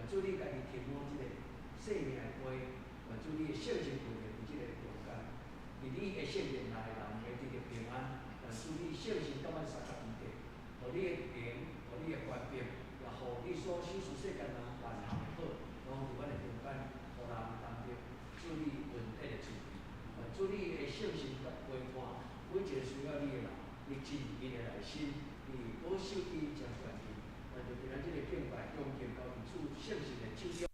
主你家己提供即个生命的杯，主你的圣神分伫即个中间，伫你的圣殿内人会得到平安。主你圣神到阮三角地底，互你的平，互你的官兵，也互你所收拾世间人万行的好，拢伫阮的中间，互人当中主你稳定的处理。主你的圣神甲陪伴，每一个需要你的人，你进伊的内心，你保守伊将权伊。就今仔日个敬拜，恭敬交伫主圣神的手中。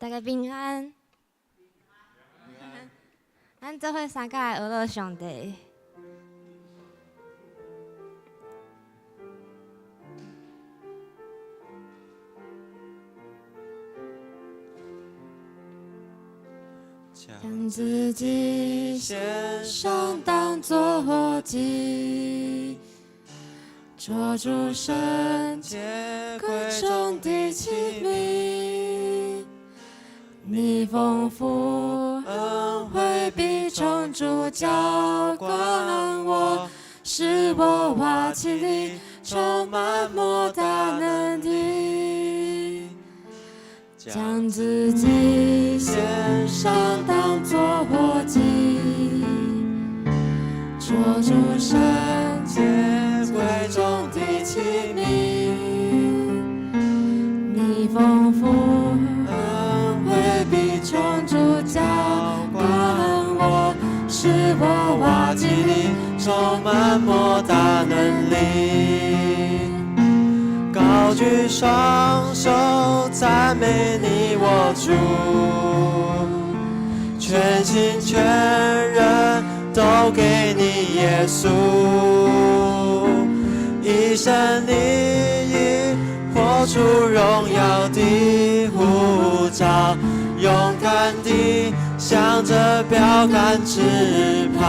大家平安。咱做伙三个来学乐上帝。将自己献上，当作活祭，捉住圣洁贵重的器皿。你丰富恩惠必从主浇灌我，使我瓦器里充满莫大能力。将自己献上，当作活祭，捉住圣洁贵重的器皿。你丰富恩惠必从主浇灌我，使我瓦器里充满莫大能力。高举双手赞美你我主，全心全人都给你耶稣，一生你已活出荣耀的呼召，勇敢地向着标杆直跑。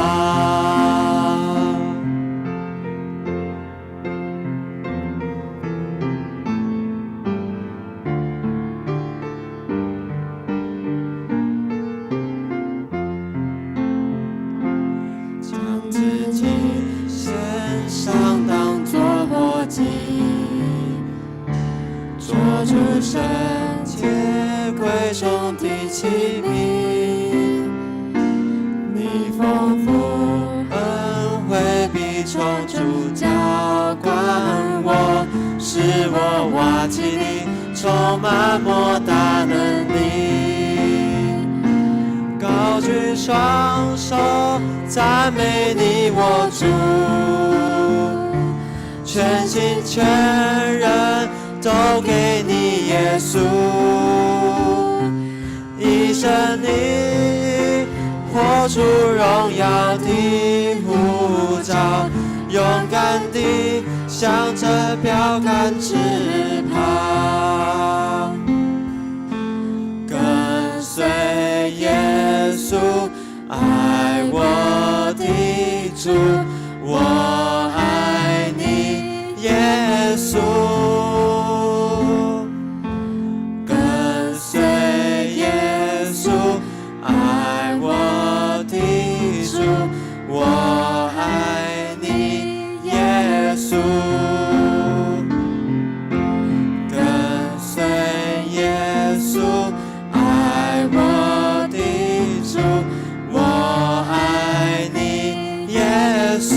捉住圣洁贵重的器皿，你丰富恩惠必从主浇灌我，使我瓦器里充满莫大能力。高举双手赞美你我主，全心全人都给你耶稣，一生你活出荣耀的呼召，勇敢地向着标杆直跑，跟随耶稣，爱我的主，我爱你耶稣。我爱你耶稣，跟随耶稣，爱我的主，我爱你耶稣，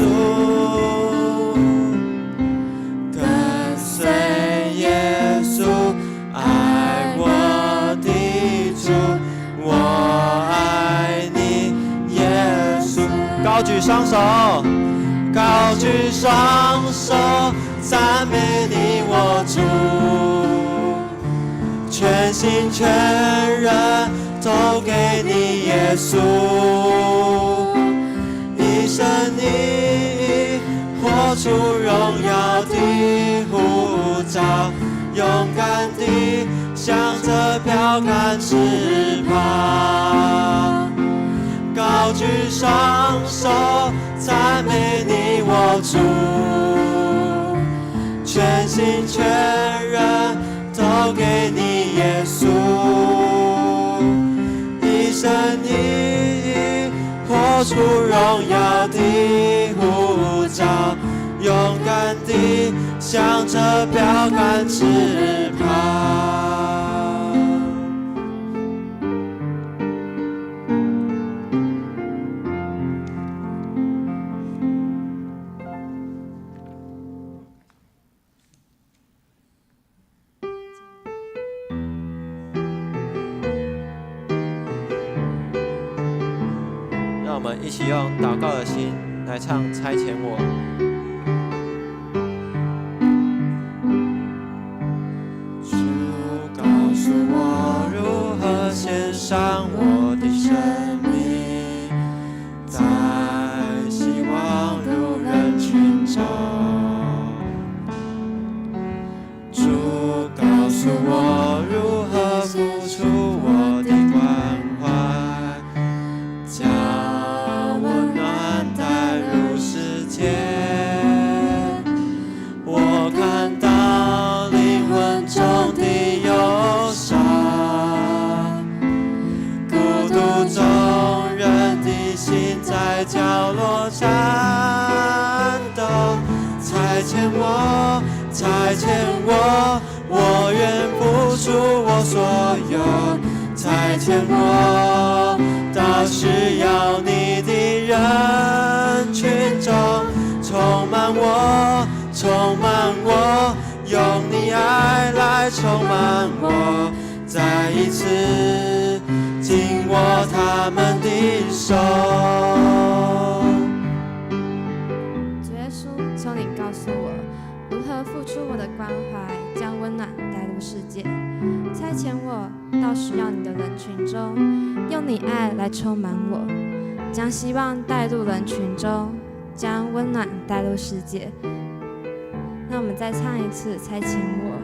跟随耶稣，爱我的主，我爱你耶稣。高举双手，高举双手，赞美你我主，全心全人都给你耶稣，一生你活出荣耀的呼召，勇敢地向着标杆直跑。高举双手，赞美你我主，全心全人都给你耶稣，一生你活出荣耀的呼召，勇敢地向着标杆直跑。我们一起用祷告的心来唱《差遣我》。主告诉我如何上我的生命，在希望路人群中，主告诉我如何付出我的关怀，将温暖带入世界。我看到灵魂中的忧伤，孤独中人的心在角落颤抖。差遣我，差遣我，我愿付出我所有。差遣我到需要你的人群中，充满我，充满我，用你爱来充满我，再一次紧握他们的手。主耶稣，求你告诉我如何付出我的关怀，将温暖带入世界。差遣我到需要你的人群中，用你爱来充满我，将希望带入人群中，将温暖带入世界。那我们再唱一次，差遣我。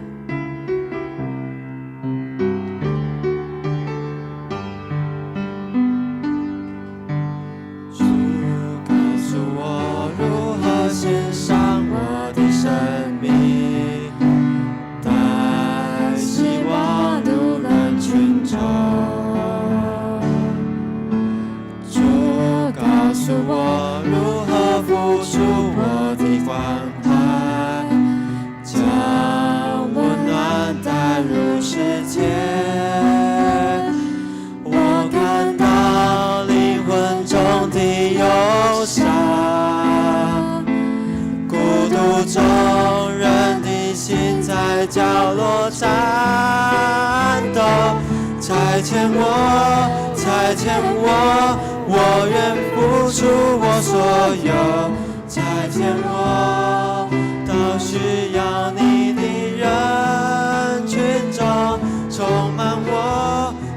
主告诉我如何献上我的生命，带希望入人群中。主告诉我如何付出我的关怀，将温暖带入世界。我看到灵魂中的忧伤，孤独中人的心在角落颤抖。差遣我，差遣我，我愿付出我所有。差遣我到需要你的人群中，充满我，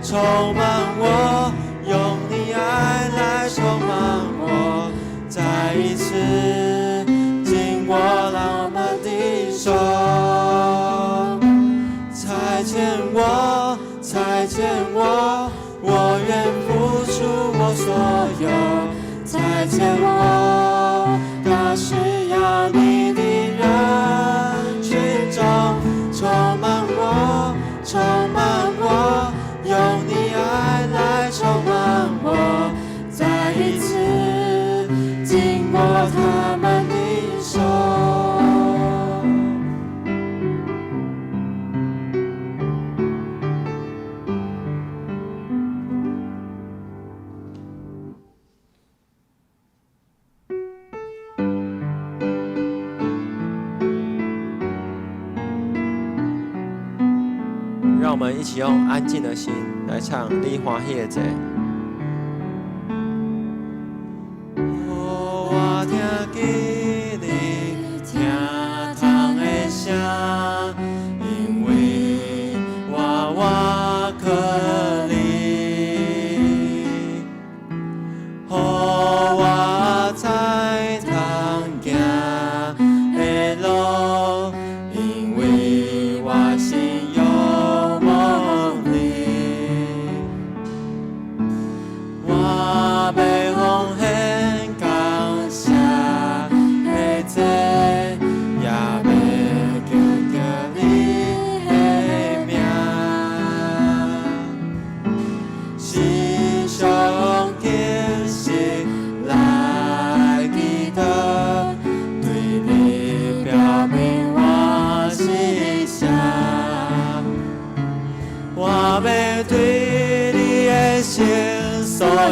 充满我，用你爱来充满我，再一次紧握他们的手。差遣我，差遣我，我愿付出我所有。差遣我到需要你的人群中，充满我，充满我，用你爱来充满我，再一次紧握他们的手。让我们一起用安静的心来唱《你欢喜的节》。我听见你听窗的声，因为我可你，予我才通行的路，因为我心。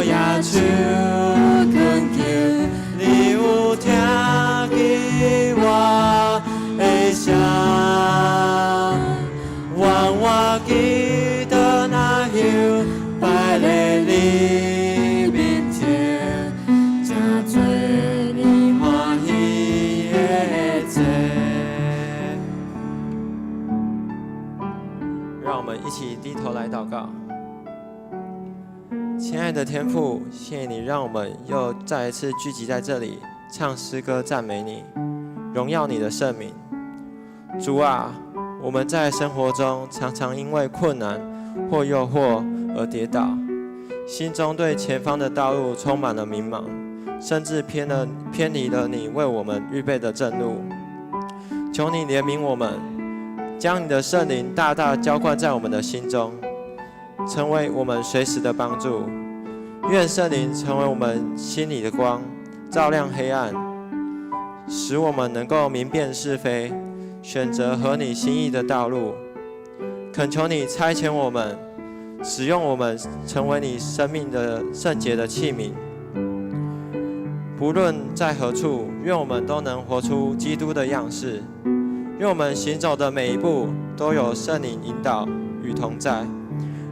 也手恳求，你有听见我的声？愿我记得那香摆在你面前，真做你欢喜的节。让我们一起低头来祷告。亲爱的天父，谢谢你让我们又再一次聚集在这里，唱诗歌赞美你，荣耀你的圣名。主啊，我们在生活中常常因为困难或诱惑而跌倒，心中对前方的道路充满了迷茫，甚至偏离了你为我们预备的正路。求你怜悯我们，将你的圣灵大大浇灌在我们的心中，成为我们随时的帮助。愿圣灵成为我们心里的光，照亮黑暗，使我们能够明辨是非，选择合你心意的道路。恳求你差遣我们，使用我们成为你生命的圣洁的器皿。不论在何处，愿我们都能活出基督的样式。愿我们行走的每一步都有圣灵引导与同在，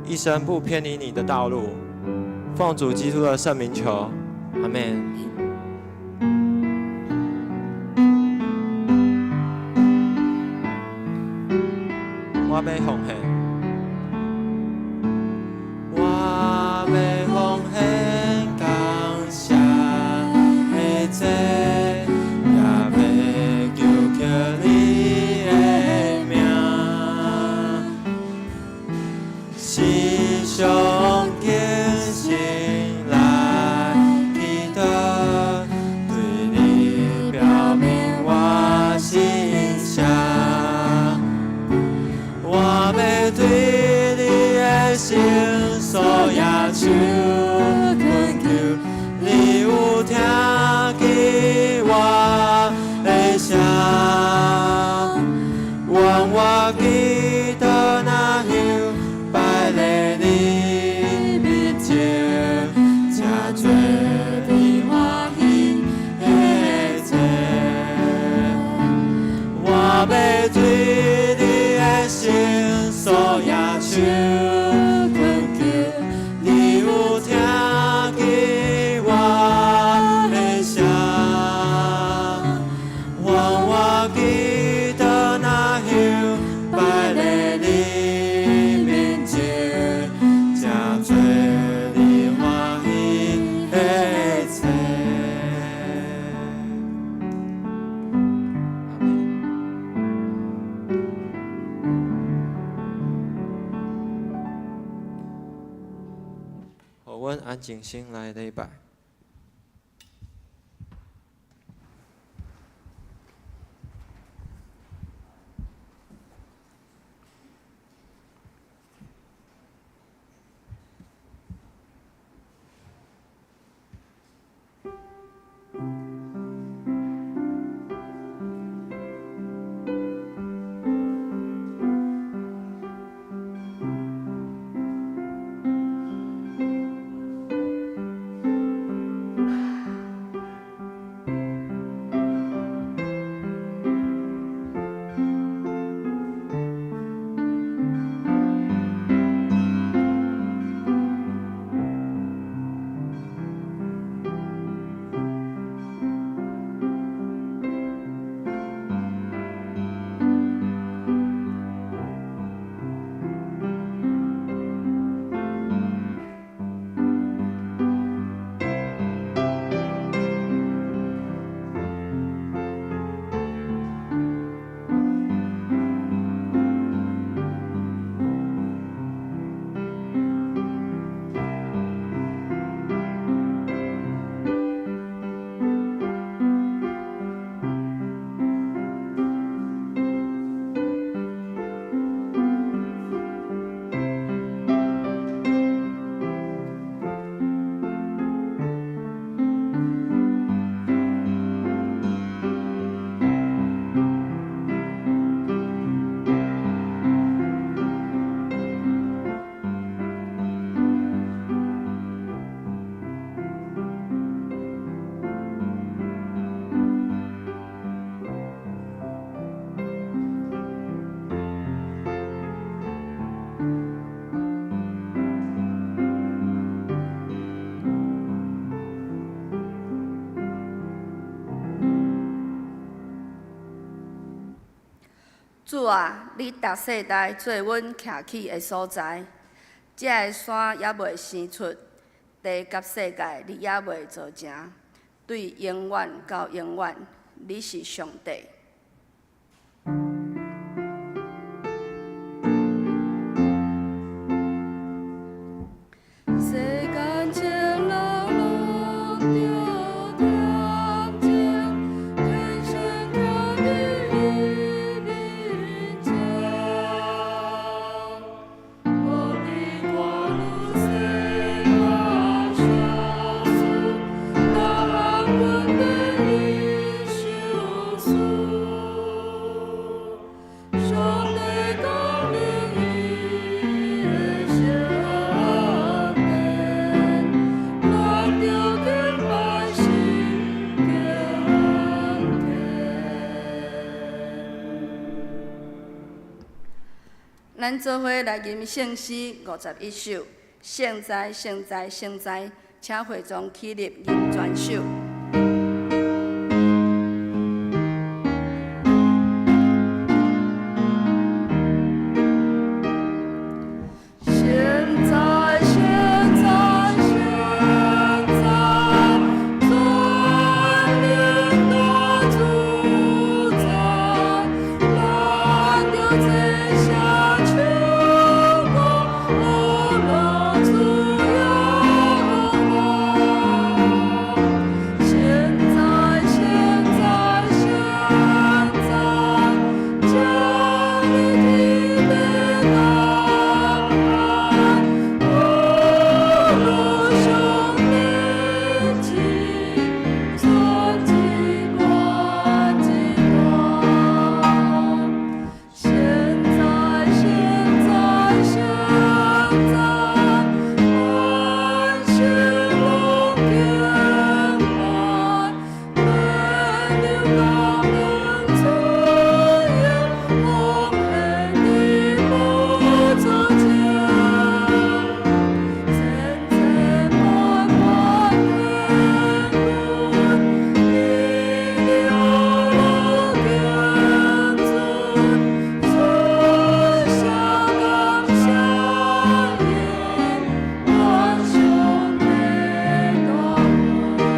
一生不偏离你的道路。奉主基督的圣名求，阿们。我要奉献，我要奉献感谢的祭，也要求求你的名，时常敬心来祈祷，对你表明我心声。我要对你的心所野手恳求，你有听见我的声，愿我祈祷那样摆在你面前，才做你欢喜的祭。我要对你的心所野手恳求，你有听见我的声，愿我祈祷那样摆在你面前，才做你欢喜的祭。我们安静心来礼拜。主啊，你逐世代做阮徛起的所在，这个山也袂生出，地甲世界你也袂做成，对永远到永远，你是上帝。世间情人路着甜情，天生可你人情。我的花路世间相思，但阮的你相思。上帝讲你的相见，咱着敬拜心敬咱做伙来吟圣诗51首，圣哉圣哉圣哉，请会众起立吟全首。现在，现在，现在，尊领的主宰，咱着坐下求我了主耶和华。现在，现在，现在，将你的安排，我兄弟情，传几关几关。现在，现在，现在，万事拢敬拜，每流高明出现，红黑的不作情。千千万万天君，你了敬尊，春夏刚相迎，万兄弟同门。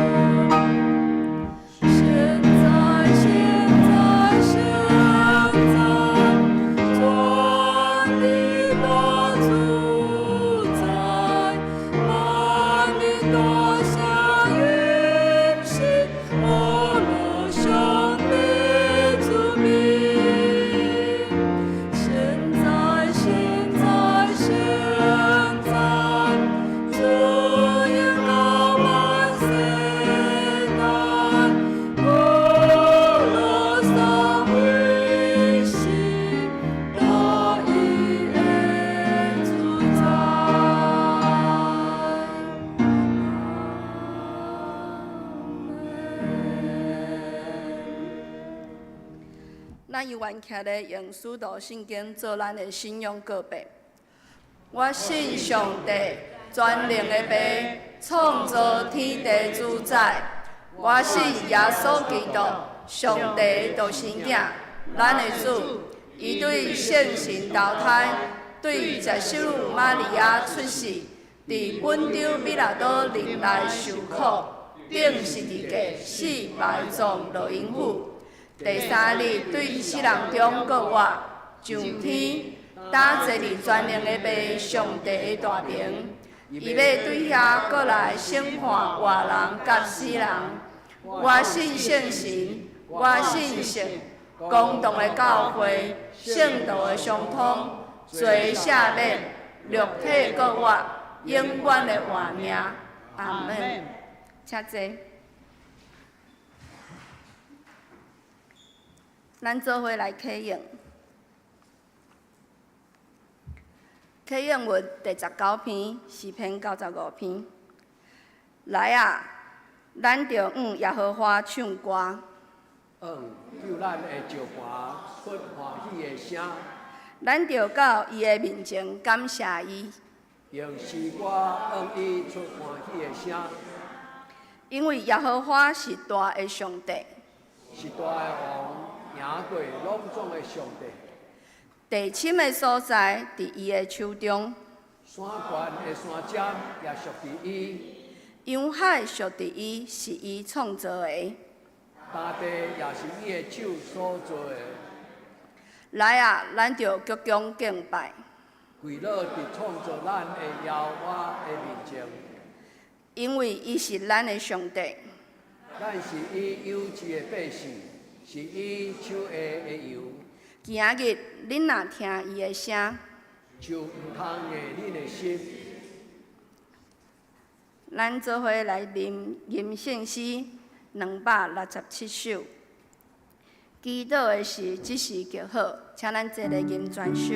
现在，现在，现在，尊你的主宰，万民多相允许，我路兄弟主名。现在，现在，现在，主耶和华世代，我路上归心，到伊的主宰。咱有愿徛咧用使徒圣经做咱的信仰告白。我信上帝，全能的爸，创造天地主宰。我信耶稣基督，上帝独生囝，咱的主。伊对圣神投胎，对接受玛利亚出世，伫本州米拉多林内受苦，顶十字架死埋葬落阴府。第三日对死人中搁活，上天，打坐伫全能的爸上帝的大名。伊要对遐搁来审判活人甲死人。我信圣神，我信圣公道的教会，圣道的相通，罪赦免，肉体搁活，永远的活命。阿门。请坐。咱做伙来启用。启用文第19篇，诗篇95篇。来啊，咱着耶和华唱歌。叫咱的石盘发欢喜的声。咱着到伊的面前感谢伊。用诗歌伊出欢喜的声。因为耶和华是大的上帝，是大的王，赢过拢总的上帝。地深的所在，伫伊的手中。山悬的山尖也属伫伊，洋海属伫伊，是伊创造的。大地也是伊的手所做的。来啊，咱就鞠躬敬拜。跪落伫创造咱的耶和华的面前，因为伊是咱的上帝，咱是伊有志的百姓，是伊手下的油，今日恁若听伊的声，就毋通硬恁的心。咱做伙来吟圣诗267首。祈祷的是即时极好，请咱一个吟全首。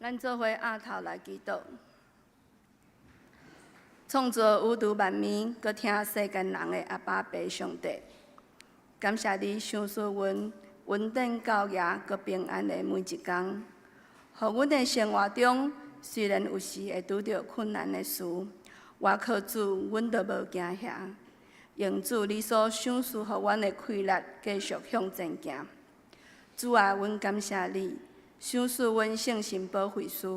咱做伙压头来祈祷，创造宇宙万物，搁听世间人的阿爸爸上帝，感谢你赏赐阮稳定教业搁平安的每一天，互阮的生活中虽然有时会拄着困难的事，我靠主，阮都无惊吓，用主你所赏赐互阮的气力，继续向前行。主啊，阮感谢你。赏赐阮圣心保惠师，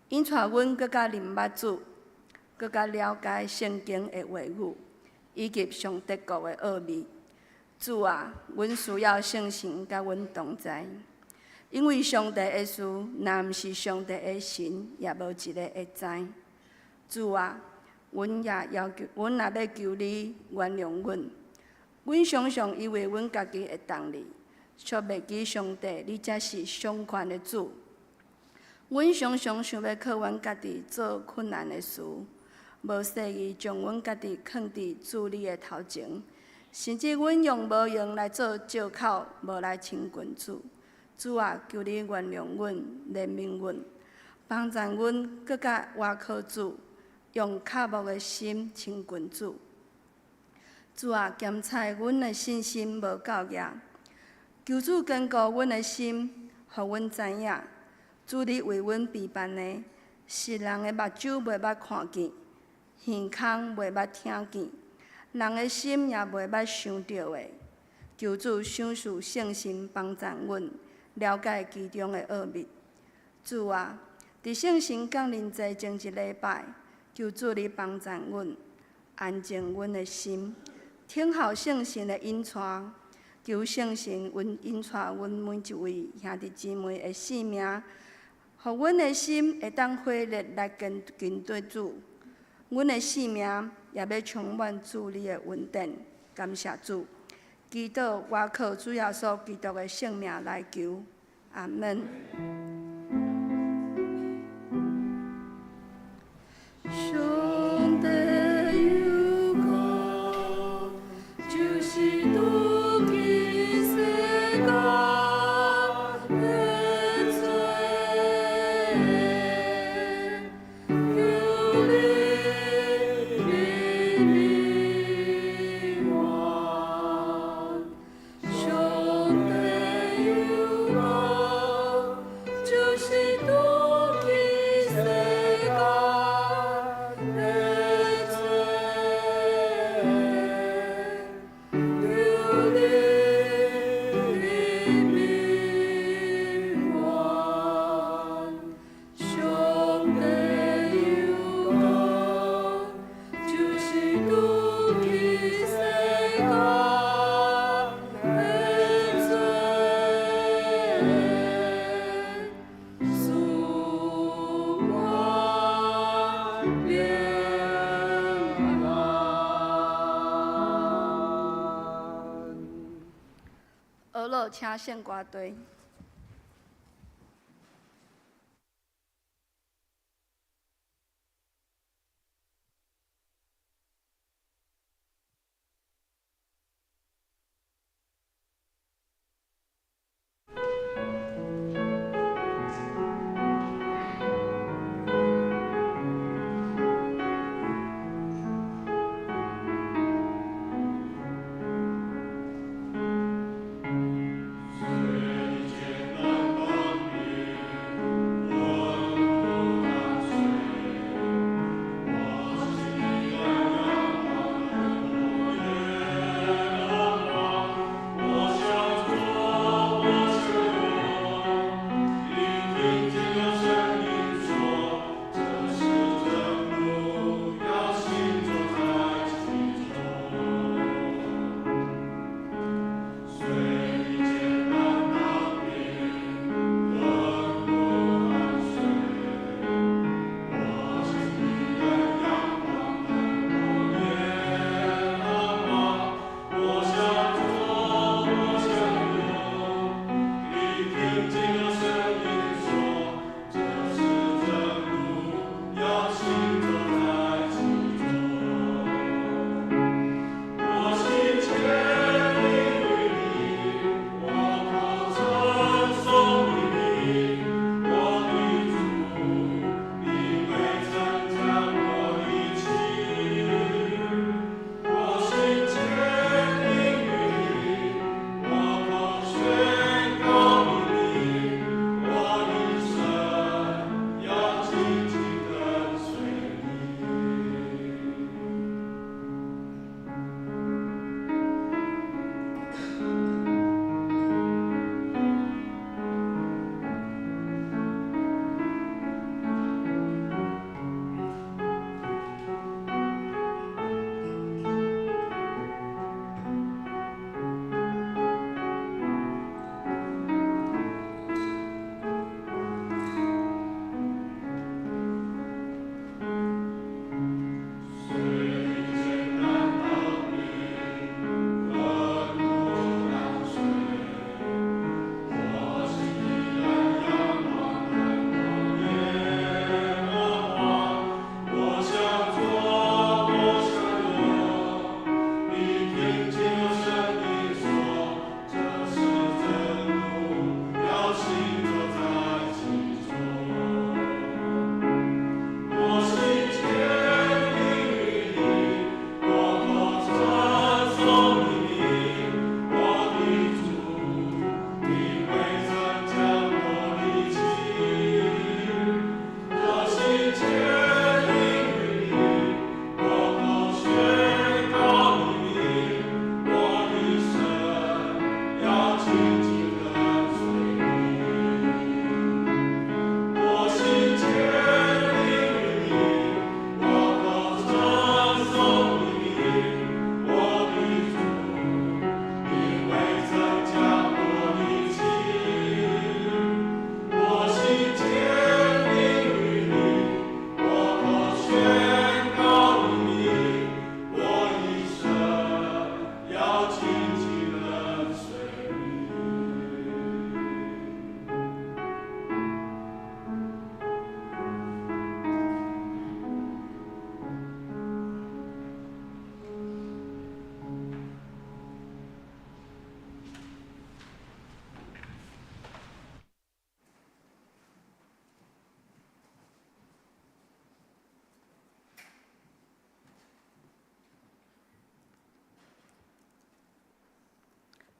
引带阮更加认捌主，更加了解圣经的话语，以及上帝国的奥秘。主啊，阮需要圣神甲阮同在，因为上帝的事，若毋是上帝的神，也无一个会知。主啊，阮也要求你原谅阮，阮常常以为阮家己会当哩。却袂记上帝，你才是上权的主。阮常常想要靠阮家己做困难的事，无细意将阮家己放伫主你的头前，甚至阮用无用来做借口，无来亲近主。主啊，求你原谅阮，怜悯阮，帮助阮搁较倚靠主，用渴慕的心亲近主。主啊，检查阮的信心无够额，求主坚固阮的心，互阮知影，主你为阮备办的，是人的目睭袂捌看见，耳孔袂捌听见，人的心也袂捌想到的。求主赏赐圣心，帮助阮了解其中的奥秘。主啊，伫圣神降临节前一礼拜，求主你帮助阮，安静阮的心，听候圣神的引带。求圣神引带阮每一位兄弟姊妹的性命，互阮的心会当火热来跟对主。阮的性命也要充满主你的恩典。感谢主，祈祷我靠主耶稣基督的圣名来求，阿门。上帝有我，就是渡去世界的罪，求你怜悯我。上帝有我，就是渡去世界的罪，求你怜悯我。上帝有我，就是渡去世界的罪，赐我平安。俄罗请献歌队。世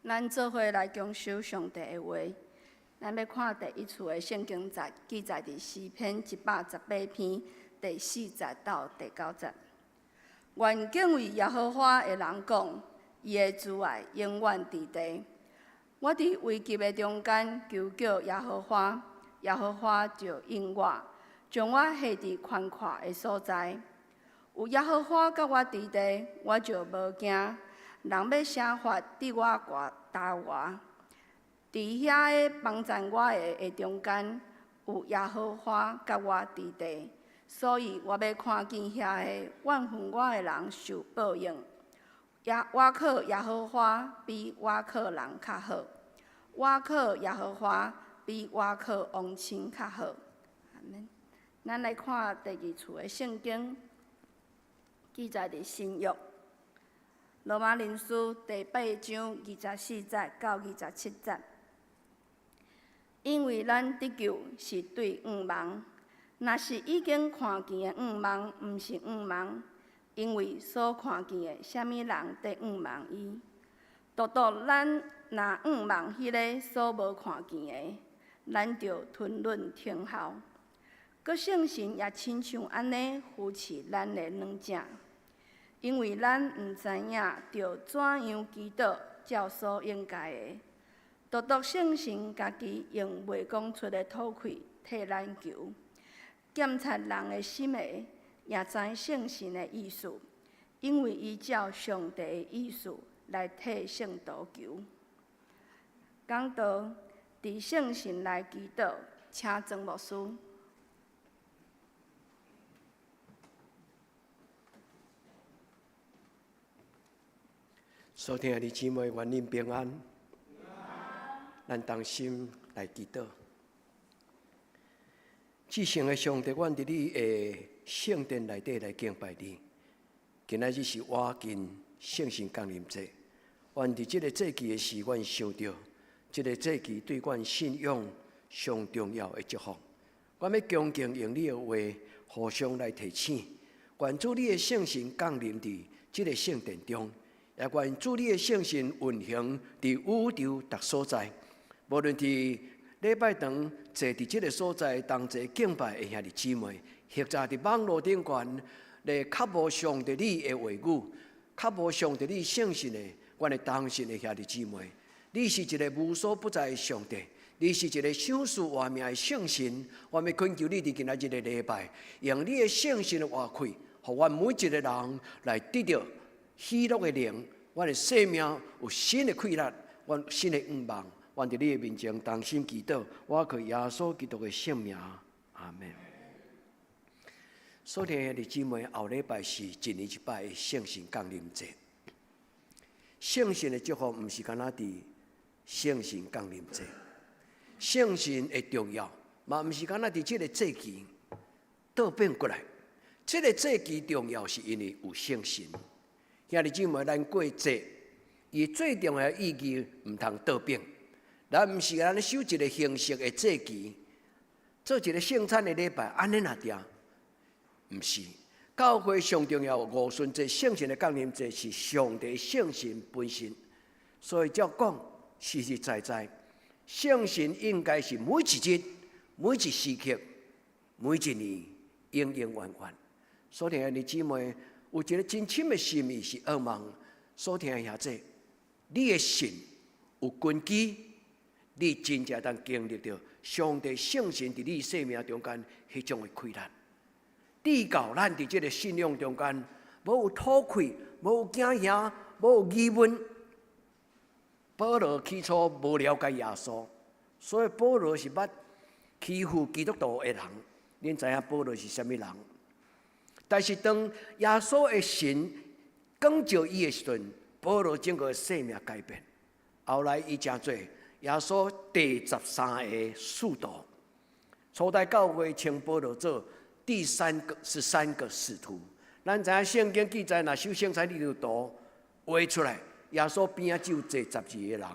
咱做伙来恭守上帝的话。咱要看第一处的圣经节，记载伫诗篇118篇第4节到第9节。愿敬畏耶和华的人讲，伊的慈爱永远伫地。我伫危急的中间求叫耶和华，耶和华就应我，将我下伫宽阔的所在。有耶和华甲我伫地，我就无惊。人要惩罚伫我打我，伫遐个帮助我的中间，有耶和华甲我伫地，所以我要看见遐个怨恨我的人受报应。我靠耶和华比我靠人较好，我靠耶和华比我靠王亲较好。阿免。咱来看第二处的圣经，记载伫新约。罗马人书第8章24节到27节，因为咱得救是对望望，若是已经看见的望望，毋是望望，因为所看见的，啥物人得望望伊？独独咱若望望迄个所无看见的，咱就吞忍听候。搁圣神也亲像安尼扶持咱的软正。因为咱毋知影着怎样祈祷，照所应该的，独独圣神家己用袂讲出的吐气替咱求。检察人的心的，也知圣神的意思，因为依照上帝的意思来替圣徒求。讲到伫圣神来祈祷，请曾牧师。所听的姊妹，愿恁平安。咱同心来祈祷。至圣的上帝，阮伫你的圣殿内底来敬拜你。今仔日是我近圣神降临节，愿伫即个节期的时，阮想到即个节期对阮信仰上重要的祝福。阮要恭敬用你的话，互相来提醒。愿主你的圣神降临伫即个圣殿中。也愿主你的圣神运行伫宇宙各所在，无论伫礼拜堂坐伫即个所在同齐敬拜的兄弟姊妹，或者伫网络顶悬来较无上帝你的话语，较无上帝你圣神的，阮的同信的兄弟姊妹，你是一个无所不在的上帝，你是一个赏赐活命的圣神。我要恳求你伫今仔日的礼拜，用你的圣神的活气，互阮每一个人来得到喜乐的灵，阮的生命有新的快乐，阮有新的愿望，阮伫你的面前同心祈祷，我靠耶稣基督的圣名，阿门。所听的姊妹，后礼拜是一年一摆的圣神降临节。圣神的祝福，毋是干那伫圣神降临节，圣神的重要，嘛毋是干那伫即个节期倒变过来。即个节期重要，是因为有圣神。兄弟姊妹，咱过节，伊最重要的意义毋通倒变。咱毋是安尼守一个形式的祭期，做一个圣餐的礼拜，安尼若定？毋是。教会上重要五旬节圣神的降临节是上帝圣神本身，所以照讲实实在在，圣神应该是每一日、每一时刻、每一年永永远远。所听的弟姊妹，有一个真深的心意是渴望所听的兄弟，你的信有根基，你真正当经历到上帝圣神伫你生命中间迄种的开展。至到咱伫即个信仰中间，无有土气，无有惊吓，无有疑问。保罗起初无了解耶稣，所以保罗是捌欺负基督徒的人。恁知影保罗是啥物人？但是当耶稣的神光照伊的时阵，保罗整个生命改变。后来伊真做耶稣第13个使徒。初代教会称保罗做第13个使徒。咱知影圣经记载，若守圣餐你就读画出来，耶稣边仔只有坐12个人，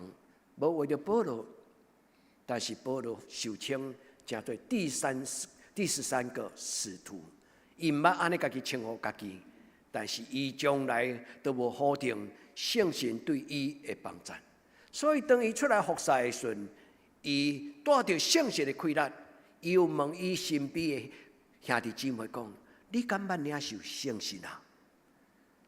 无画着保罗。但是保罗受称真做第13个使徒。伊毋捌安尼家己称呼家己，但是伊将来都无否定圣神对伊的帮助。所以当伊出来服侍的时阵，伊带着圣神的开力，伊又问伊身边的兄弟姊妹讲：你敢捌领受圣神啊？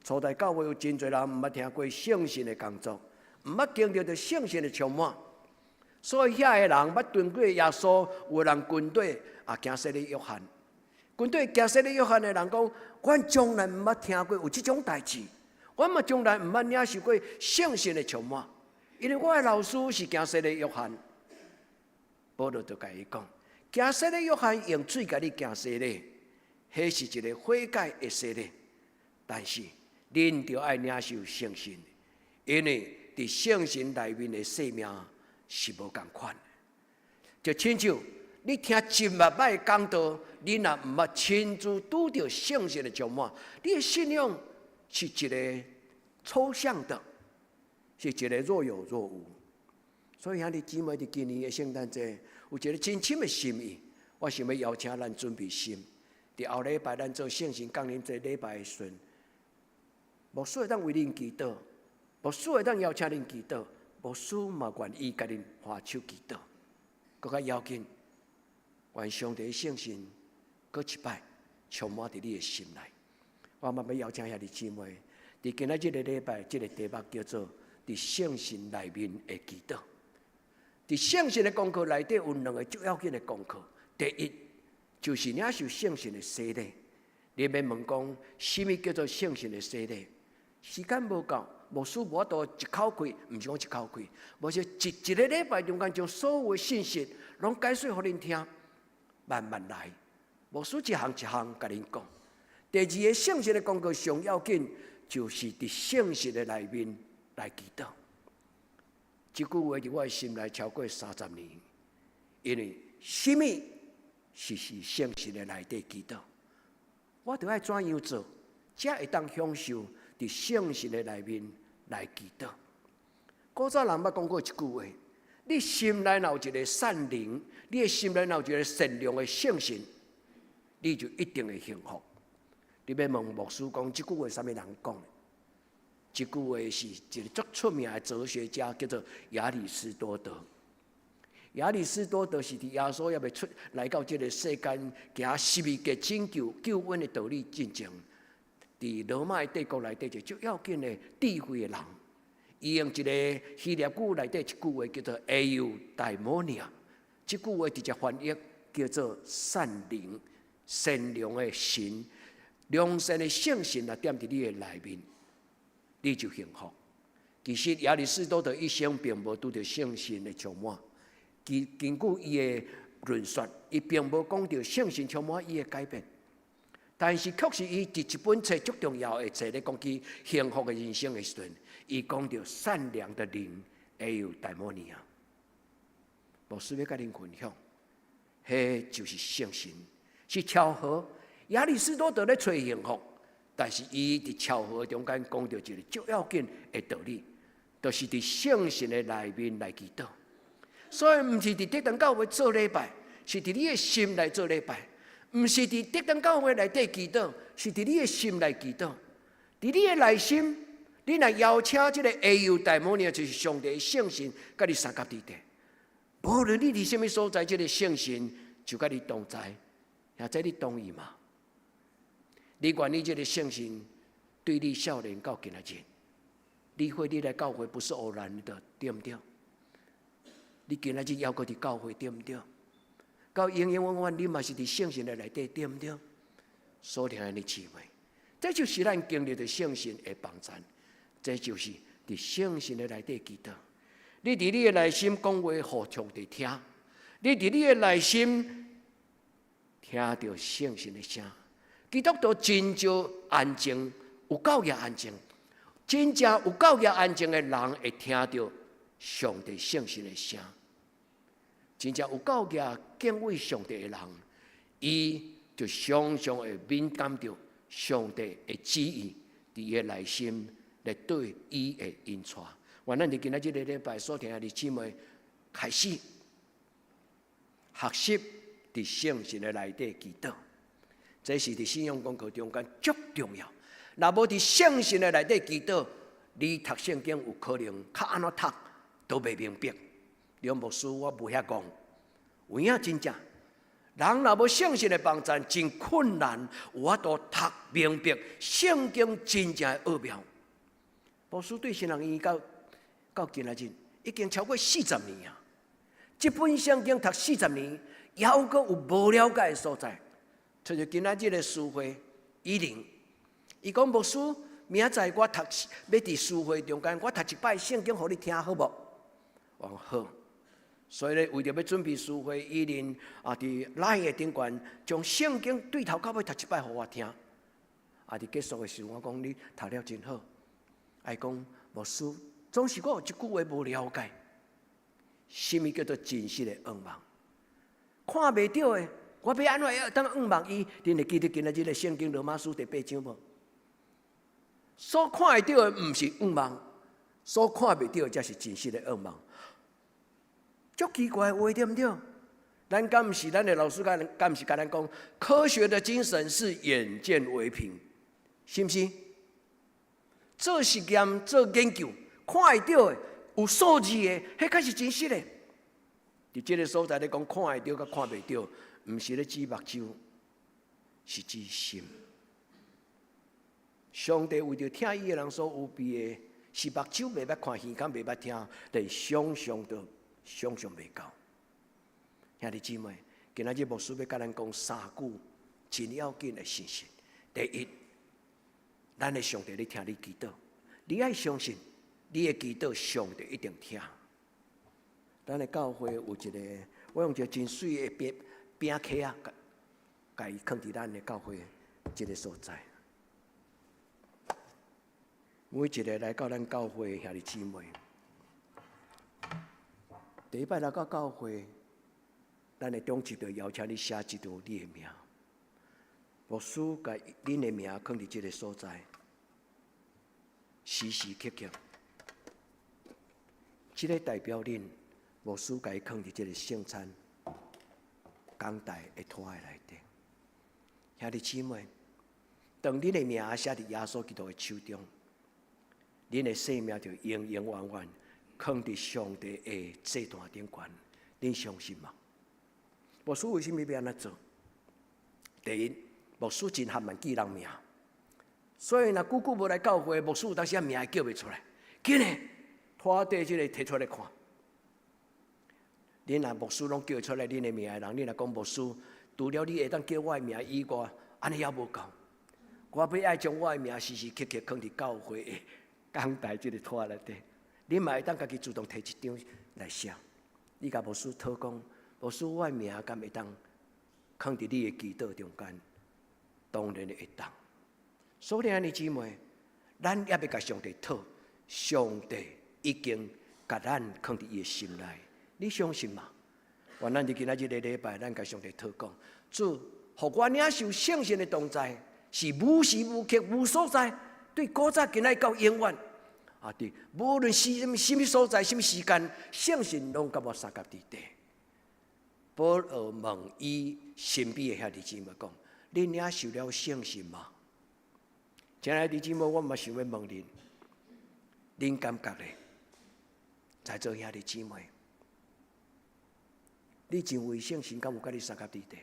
初代教会有真侪人毋捌听过圣神的工作，毋捌经历着圣神的充满，所以遐个人捌蹲过耶稣，有人军队也惊死咧约翰。军队惊死咧约翰的人讲：阮从来毋捌听过有即种代志，阮嘛从来毋捌领受过圣神的充满，因为我的老师是惊死咧约翰。保罗就甲伊讲：惊死咧约翰用水甲你惊死咧，迄是一个悔改的洗礼，但是恁着爱领受圣神，因为伫圣神内面的生命是无共款。就亲像你听真万摆的讲道，你若毋捌亲自拄着圣神的充满，你的信仰是一个抽象的，是一个若有若无。所以兄弟姊妹，伫今年的圣诞节有一个真深的心意，我想要邀请咱准备心。伫后礼拜咱做圣神降临节礼拜的时阵，牧师会当为恁祈祷，牧师会当邀请恁祈祷，牧师嘛愿意甲恁花手祈祷，更较要紧。愿上帝的圣神搁一摆充满伫你的心内。我嘛要邀请兄弟姊妹，伫今仔日个礼拜，这个题目叫做“伫圣神内面的祈祷”。伫圣神的功课内底有两个最要紧的功课。第一，就是领受圣神的洗礼。你免问讲，什么叫做圣神的洗礼？时间无够，牧师无法度一口气，毋是讲一口气，无是一个礼拜中间将所有的信息拢解说互恁听。慢慢来，牧师一项一项甲恁讲。第二个圣神的功课上要紧，就是伫圣神的内面来祈祷。这句话伫我的心内超过30年，因为什么是圣神的内底祈祷？我着爱怎样做，才会当享受伫圣神的内面来祈祷？古早人捌讲过一句话。你心内若有一个善灵，你的心内若有一个善良的圣神，你就一定会幸福。你要问牧师讲，这句话啥物人讲的？这句话是一个足出名的哲学家，叫做亚里士多德。亚里士多德是伫耶稣也未出来到这个世间，行12个拯救恩的道理进前，伫罗马帝国内底就最要紧的智慧的人。伊用一个希腊语内底一句话叫做 eudaimonia， 这句话直接翻译叫做善灵、善良的神、良善的圣神啊，踮伫你的内面，你就幸福。其实亚里士多德一生并无拄着圣神的充满，根据伊的论述，伊并无讲到圣神充满伊的改变。但是，确实伊伫一本册足重要的册咧讲起幸福的人生的时阵，伊讲到善良的灵会有大摩尼亚。牧师要甲恁分享，迄就是圣神，是巧合。亚里士多德咧找幸福，但是伊伫巧合中间讲到一个足要紧的道理，就是伫圣神的内面来祈祷。所以毋是伫德登教会做礼拜，是伫你的心来做礼拜；毋是伫德登教会内底祈祷，是伫你的心来祈祷。伫你的内心，你若邀请即个会友大母呢，就是上帝的圣神，甲你三甲伫地。无论你伫什么所在，即个圣神就甲你同在，也在你同意嘛？你愿意即个圣神对你少年到今仔日？你会你来教会不是偶然的，对不对？你今仔日还阁伫教会，对不对？到永永远远，你嘛是伫圣神的内底，对不对？所听的姊妹，这就是咱经历的圣神的帮助，这就是伫圣神的内底祈祷。你伫你的内心讲话，互上帝听；你伫你的内心听到圣神的声。基督徒真少安静，有够也安静。真正有够也安静的人，会听到上帝圣神的声。真正有够也敬畏上帝的人，伊就常常会敏感到上帝的旨意，伫伊的内心来对伊的引带。愿咱伫今仔日个礼拜所听的姊妹开始学习伫圣神的内底祈祷，这是伫信仰功课中间足重要。若无伫圣神的内底祈祷，你读圣经有可能较安怎读都袂明白。梁牧师我无遐讲，有影真正，人若无圣神的帮助，真困难有法度读明白圣经真正的奥妙。牧师对新人医到今仔日已经超过40年啊！这本圣经读40年，还阁有无了解的所在。像今仔日的诗会依林，伊讲牧师，明仔载我读要伫诗会中间，我读一摆圣经，互你听好无？我讲好。所以咧，为着要准备诗会，依林伫LINE的顶悬，将圣经对头到尾读一摆，互我听。伫结束的时候，我讲你读了真好。伊讲牧师。总是我有一句话无了解，什么叫做真实的愿望？看袂到的，我要安怎样当愿望伊？恁会记得今仔日的圣经罗马书第8章无？所看会到的毋是愿望，所看袂到的才是真实的愿望。足奇怪的话，对不对？咱敢毋是咱的老师敢毋是甲咱讲，科学的精神是眼见为凭，是毋是？做实验、做研究。看会到的有数字的，迄才是真实的。伫这个所在咧讲，看会到甲看袂到，毋是咧指目睭，是指心。上帝为着听伊的人所有备的，是目睭袂捌看，耳孔袂捌听，但想象袂到。兄弟姊妹，今仔日牧师要甲咱讲3句真要紧的信息。第一，咱的上帝咧听你祈祷，你爱相信。你的祈祷，上帝一定听。咱的教会有一个，我用一个真水的饼刻啊，甲伊放伫咱的教会这个所在。每一个来到咱教会兄弟姊妹，第一摆来到教会，咱的中级就邀请你写一段你的名，牧师甲恁的名放伫这个所在，时时刻刻。这个代表恁牧师甲伊放伫这个圣餐讲台的拖的内底，兄弟姊妹，当恁的名写伫耶稣基督的手中，恁的生命就永永远远放伫上帝的祭坛顶悬，恁相信吗？牧师为什么要安怎做？第一，牧师真罕慢记人名，所以若久久无来教会，牧师有当时名叫袂出来，紧嘞。拖地即个摕出来看，恁若牧师拢叫出来恁的名的人，恁若讲牧师，除了你会当叫我的名以外，安尼也无够。我要爱将我的名时时刻刻放伫教会的讲台即个拖内底，恁嘛会当家己主动摕一张来写。你甲牧师讨讲，牧师我的名敢会当放伫你的祈祷中间，当然会当。所以兄弟姊妹，咱也要甲上帝讨，上帝。已经甲咱放伫伊的心内，你相信吗？愿咱伫今仔日的礼拜，咱甲上帝讨讲，主，互我领受圣神的同在，是无时无刻无所在，对古早今仔到永远。对，无论什么所在、什么时间，圣神拢甲我三角伫地。保罗问伊身边的兄弟姊妹讲：恁也受了圣神吗？亲爱的姊妹，我嘛想要问恁，恁感觉咧？在座兄弟姊妹，你真为圣神，敢有甲你三角伫地？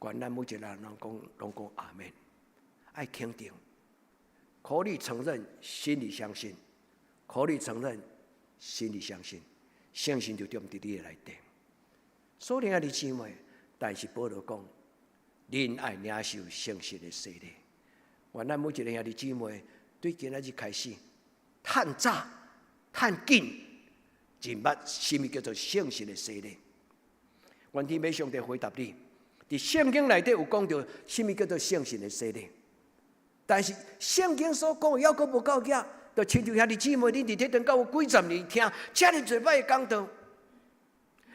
愿咱每一个人拢讲阿们，爱肯定，口里承认，心里相信；口里承认，心里相信，圣神就踮伫你的内底。所以兄弟姊妹，但是保罗讲，恁爱领受圣神的洗礼。愿咱每一个兄弟姊妹，对今仔日开始，趁早、趁紧，认捌什么叫做圣神的洗礼。愿天父上帝回答你。伫圣经内底有讲到什么叫做圣神的洗礼，但是圣经所讲的还阁无够额，就亲像兄弟姊妹，恁伫这段到有几十年听遮尔侪摆的讲道，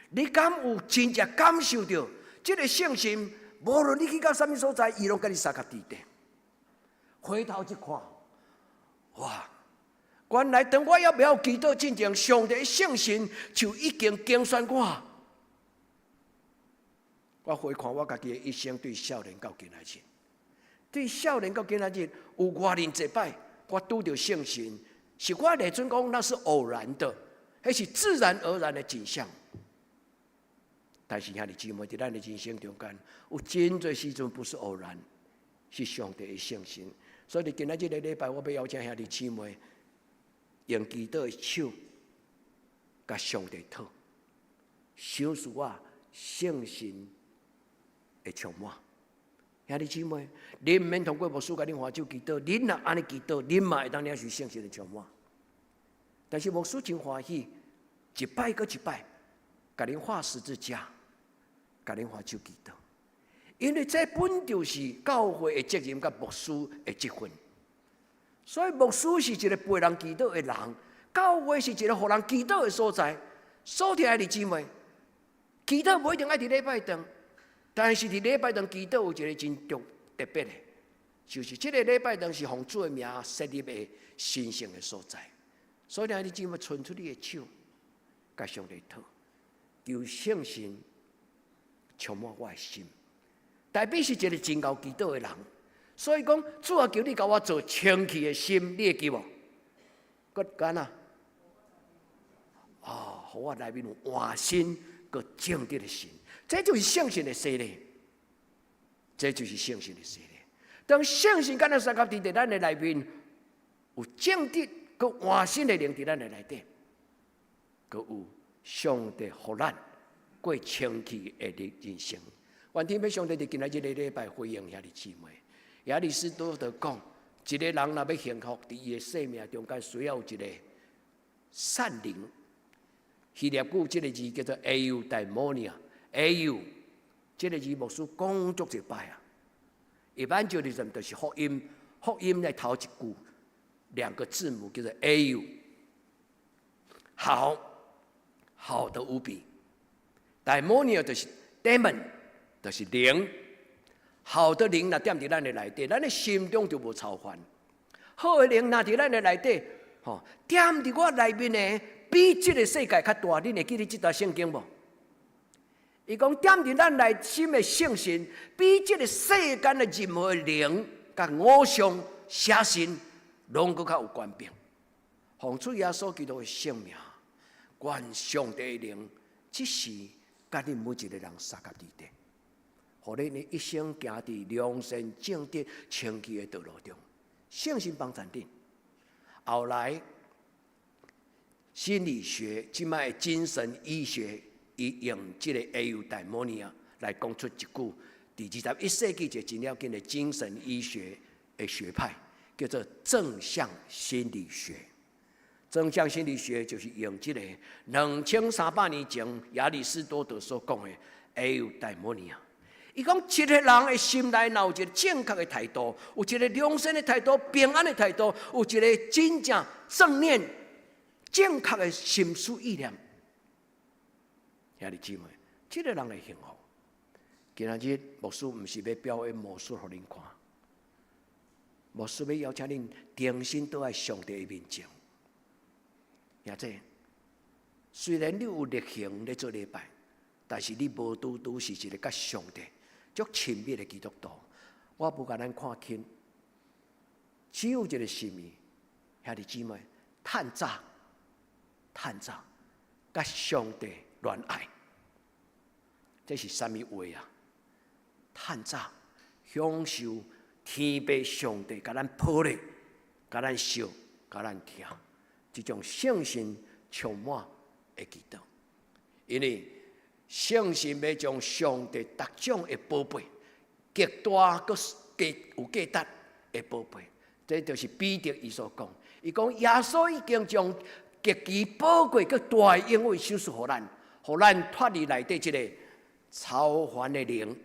你敢有真正感受到这个圣神？无论你去到什么所在，伊拢甲你三角伫地。回头一看，哇！原来当我要不要祈祷进前，上帝的圣神就已经拣选我。我回看我家己的一生，对少年到今仔日，对少年到今仔日，有偌尼一摆，我拄到圣神，是我内准讲那是偶然的，那是自然而然的景象。但是兄弟姊妹，在咱的人生中间，有真多时阵不是偶然，是上帝的圣神。所以今仔日的礼拜，我要邀请兄弟姊妹用祈祷的手，甲上帝讨，小事我圣神会充满。兄弟姊妹，恁唔免通过牧师甲恁换手祈祷，恁若安尼祈祷，恁嘛会当领受圣神的充满。但是牧师真欢喜，一摆搁一摆，甲恁画十字架，甲恁换手祈祷，因为这本就是教会的责任，甲牧师的职分。所以牧师是一个陪人祈祷的人，教会是一个互人祈祷的所在。所以兄弟姊妹，祈祷不一定爱伫礼拜堂。但是伫礼拜堂祈祷有一个真特别的，就是这个礼拜堂是奉主的名设立的神圣的所在。所以兄弟姊妹，伸出你的手，甲上帝讨，求圣神充满我的心。代表是一个真够祈祷的人。所以讲，主啊，求你甲我做清气的心，你会记无？搁干啊？互我内面有换心、搁正直的心。这就是圣神的洗礼，这就是圣神的洗礼。当圣神敢若三角伫咱的内面，有正直、佮换心的灵伫咱的内底，佮有上帝互咱过清气的人生。愿天父上帝伫今仔日的礼拜回应兄弟姊妹。亚里士多德讲，一个人若要幸福，伫伊的生命中间需要有一个善灵。希腊语这个字叫做 eudaimonia。这个字牧师讲足一摆啊。evangelism 就是福音，福音在头一句2个字母叫做 au， 好的无比。daimonia 就是 demon， 就是灵。好的灵若踮伫咱的内底，咱的心中就无操烦。好的灵若伫咱的内底，踮伫我内面的，比这个世界较大。恁会记得这段圣经无？伊讲踮伫咱内心的圣神，比这个世间的任何灵、甲偶像、邪神，拢搁较有权柄。奉主耶稣基督的圣名，愿上帝的灵，即时甲恁每一个人三角伫地。互恁的一生行伫良善、正直、清气的道路中，圣神帮助恁。后来，心理学即摆的精神医学，伊用这个 eudaimonia 来讲出一句，第21世纪一个真了紧的精神医学的学派，叫做正向心理学。正向心理学就是用这个2300年前亚里士多德所讲的 eudaimonia。伊讲，一个人的心内若有一个正确的态度，有一个良善的态度、平安的态度，有一个真正正念、正确的心思意念，兄弟姊妹，这个人会幸福。今仔日牧师毋是要表演魔术互恁看，牧师要邀请恁定心倒在上帝的面前。兄弟，虽然你有例行咧做礼拜，但是你无拄拄是一个甲上帝足亲密的基督徒。我无甲咱看轻，只有一个心意，兄弟姊妹，趁早，甲上帝恋爱，这是啥物话啊？趁早享受天父上帝甲咱抱咧，甲咱笑，甲咱听，这种圣心充满的基督。因为圣心要将上帝各种的宝贝，极大个有价值的宝贝，这就是彼得伊所讲。伊讲耶稣已经将极其宝贵个大恩惠赏赐互咱，互咱脱离内底这个超凡的灵，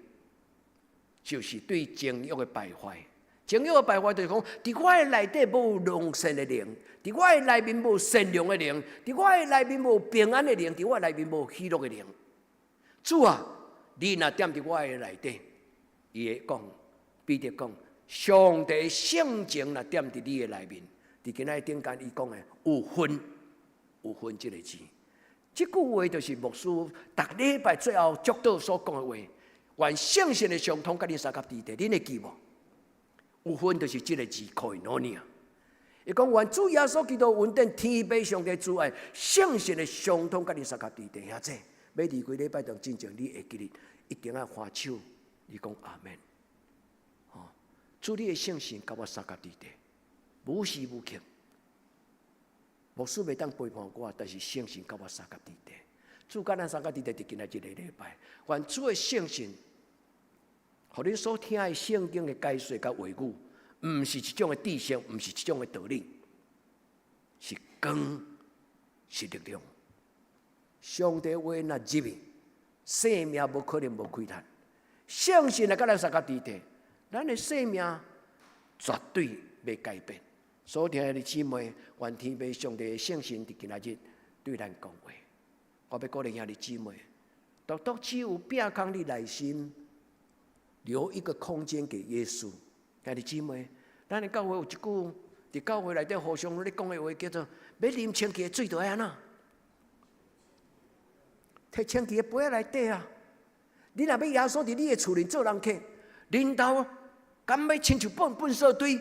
就是对情欲的败坏。情欲的败坏就是讲，伫我的内底无良善的灵，伫我的内面无善良的灵，伫我的内面无平安的灵，伫我的内面无喜乐的灵。主啊，你若踮伫我的内底，伊会讲，彼得讲，上帝圣情若踮伫你的内面。伫今仔顶间伊讲的有分这个字，这句话就是牧师逐礼拜最后祝祷所讲的话。愿圣神的相通甲你三甲地地，恁会记无？有分就是这个字可以拿呢。伊讲愿主耶稣基督稳定天父上帝主爱，圣神的相通甲你三甲地地，兄弟，要离开礼拜堂真正你会记哩，一定要欢手，你讲阿门。主你的圣神甲我三甲地地。无时无刻，牧师袂当背叛我，但是圣神甲我三甲地地。主甲咱三甲地地，伫今仔日个礼拜，愿主的圣神，互恁所听的圣经的解说甲话语，毋是一种的知识，毋是一种的道理，是光，是力量。上帝话若入去，生命无可能无亏欠。圣神来甲咱三甲地地，咱的生命绝对袂改变。所听的姊妹，愿天父上帝的圣神伫今仔日对咱讲话。我要鼓励兄弟姊妹，独只有摒空你内心，留一个空间给耶稣。兄弟姊妹，咱的教会有一句，伫教会内底互相咧讲的话，叫做要啉清气的水就爱安那，摕清气的杯仔内底啊。你若要耶稣伫你的厝里做人客，领导敢要亲像粪扫堆？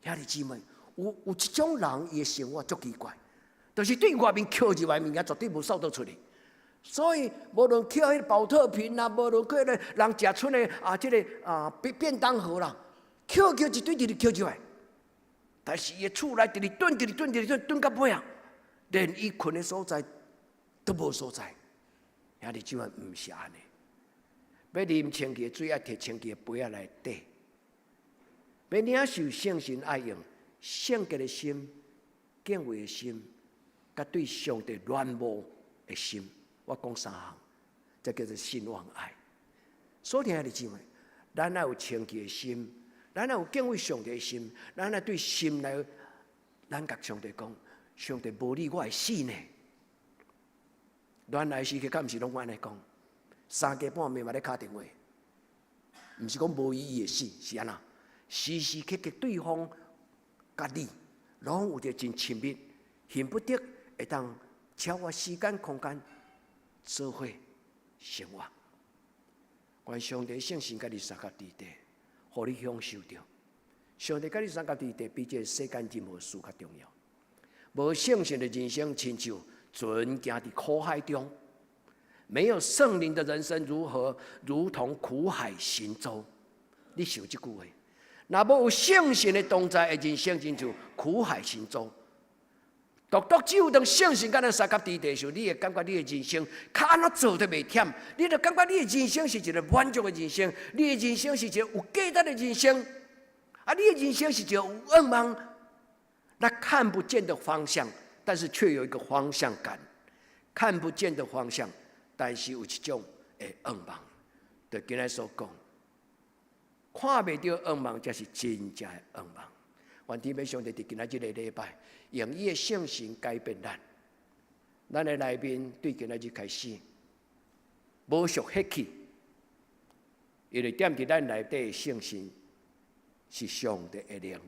兄弟姊妹，有一种人伊的生活足奇怪，就是对外面捡入来物件绝对无扫倒出去。所以无论捡迄个保特瓶啦，无论捡咧人食剩的这个便当盒啦，捡一堆直捡入来。但是伊的厝内直蹲到尾啊，连伊困的所在都无所在。兄弟姊妹，毋是安尼。要啉清气的水，要摕清气的杯仔内底。要领受圣神爱用，圣洁的心、敬畏的心，甲对上帝恋慕的心，我讲三项，这叫做信望爱。所听的姊妹，咱要有清洁的心，咱要有敬畏上帝的心，咱要对心来，咱甲上帝讲，上帝无你我会死呢。原来时刻敢毋是拢安尼讲，3更半暝嘛咧敲电话，毋是讲无意义的死，是安那？时时刻刻对方甲你，拢有着真亲密，恨不得会当超越时间空间，做伙生活。愿上帝圣神甲你三甲地地，互你享受着。上帝甲你三甲地地，比这世间任何事较重要。无圣神的人生，亲像船行伫苦海中，没有圣灵的人生如同苦海行舟。你想这句话？若无有圣神的同在的人生，亲像苦海行舟。独只有当圣神甲咱三甲地地的时候，你会感觉你的人生较安怎做都袂忝，你就感觉你的人生是一个满足的人生，你的人生是一个有价值的人生，你的人生是一个有愿望，那看不见的方向，但是却有一个方向感，看不见的方向，但是有一种的愿望。就今日所讲，看袂到愿望，才是真正的愿望。愿天父上帝伫今仔日个礼拜，用伊的圣神改变咱，咱的内面对今仔日开始，无属血气，因为踮伫咱内底的圣神，是上帝的灵。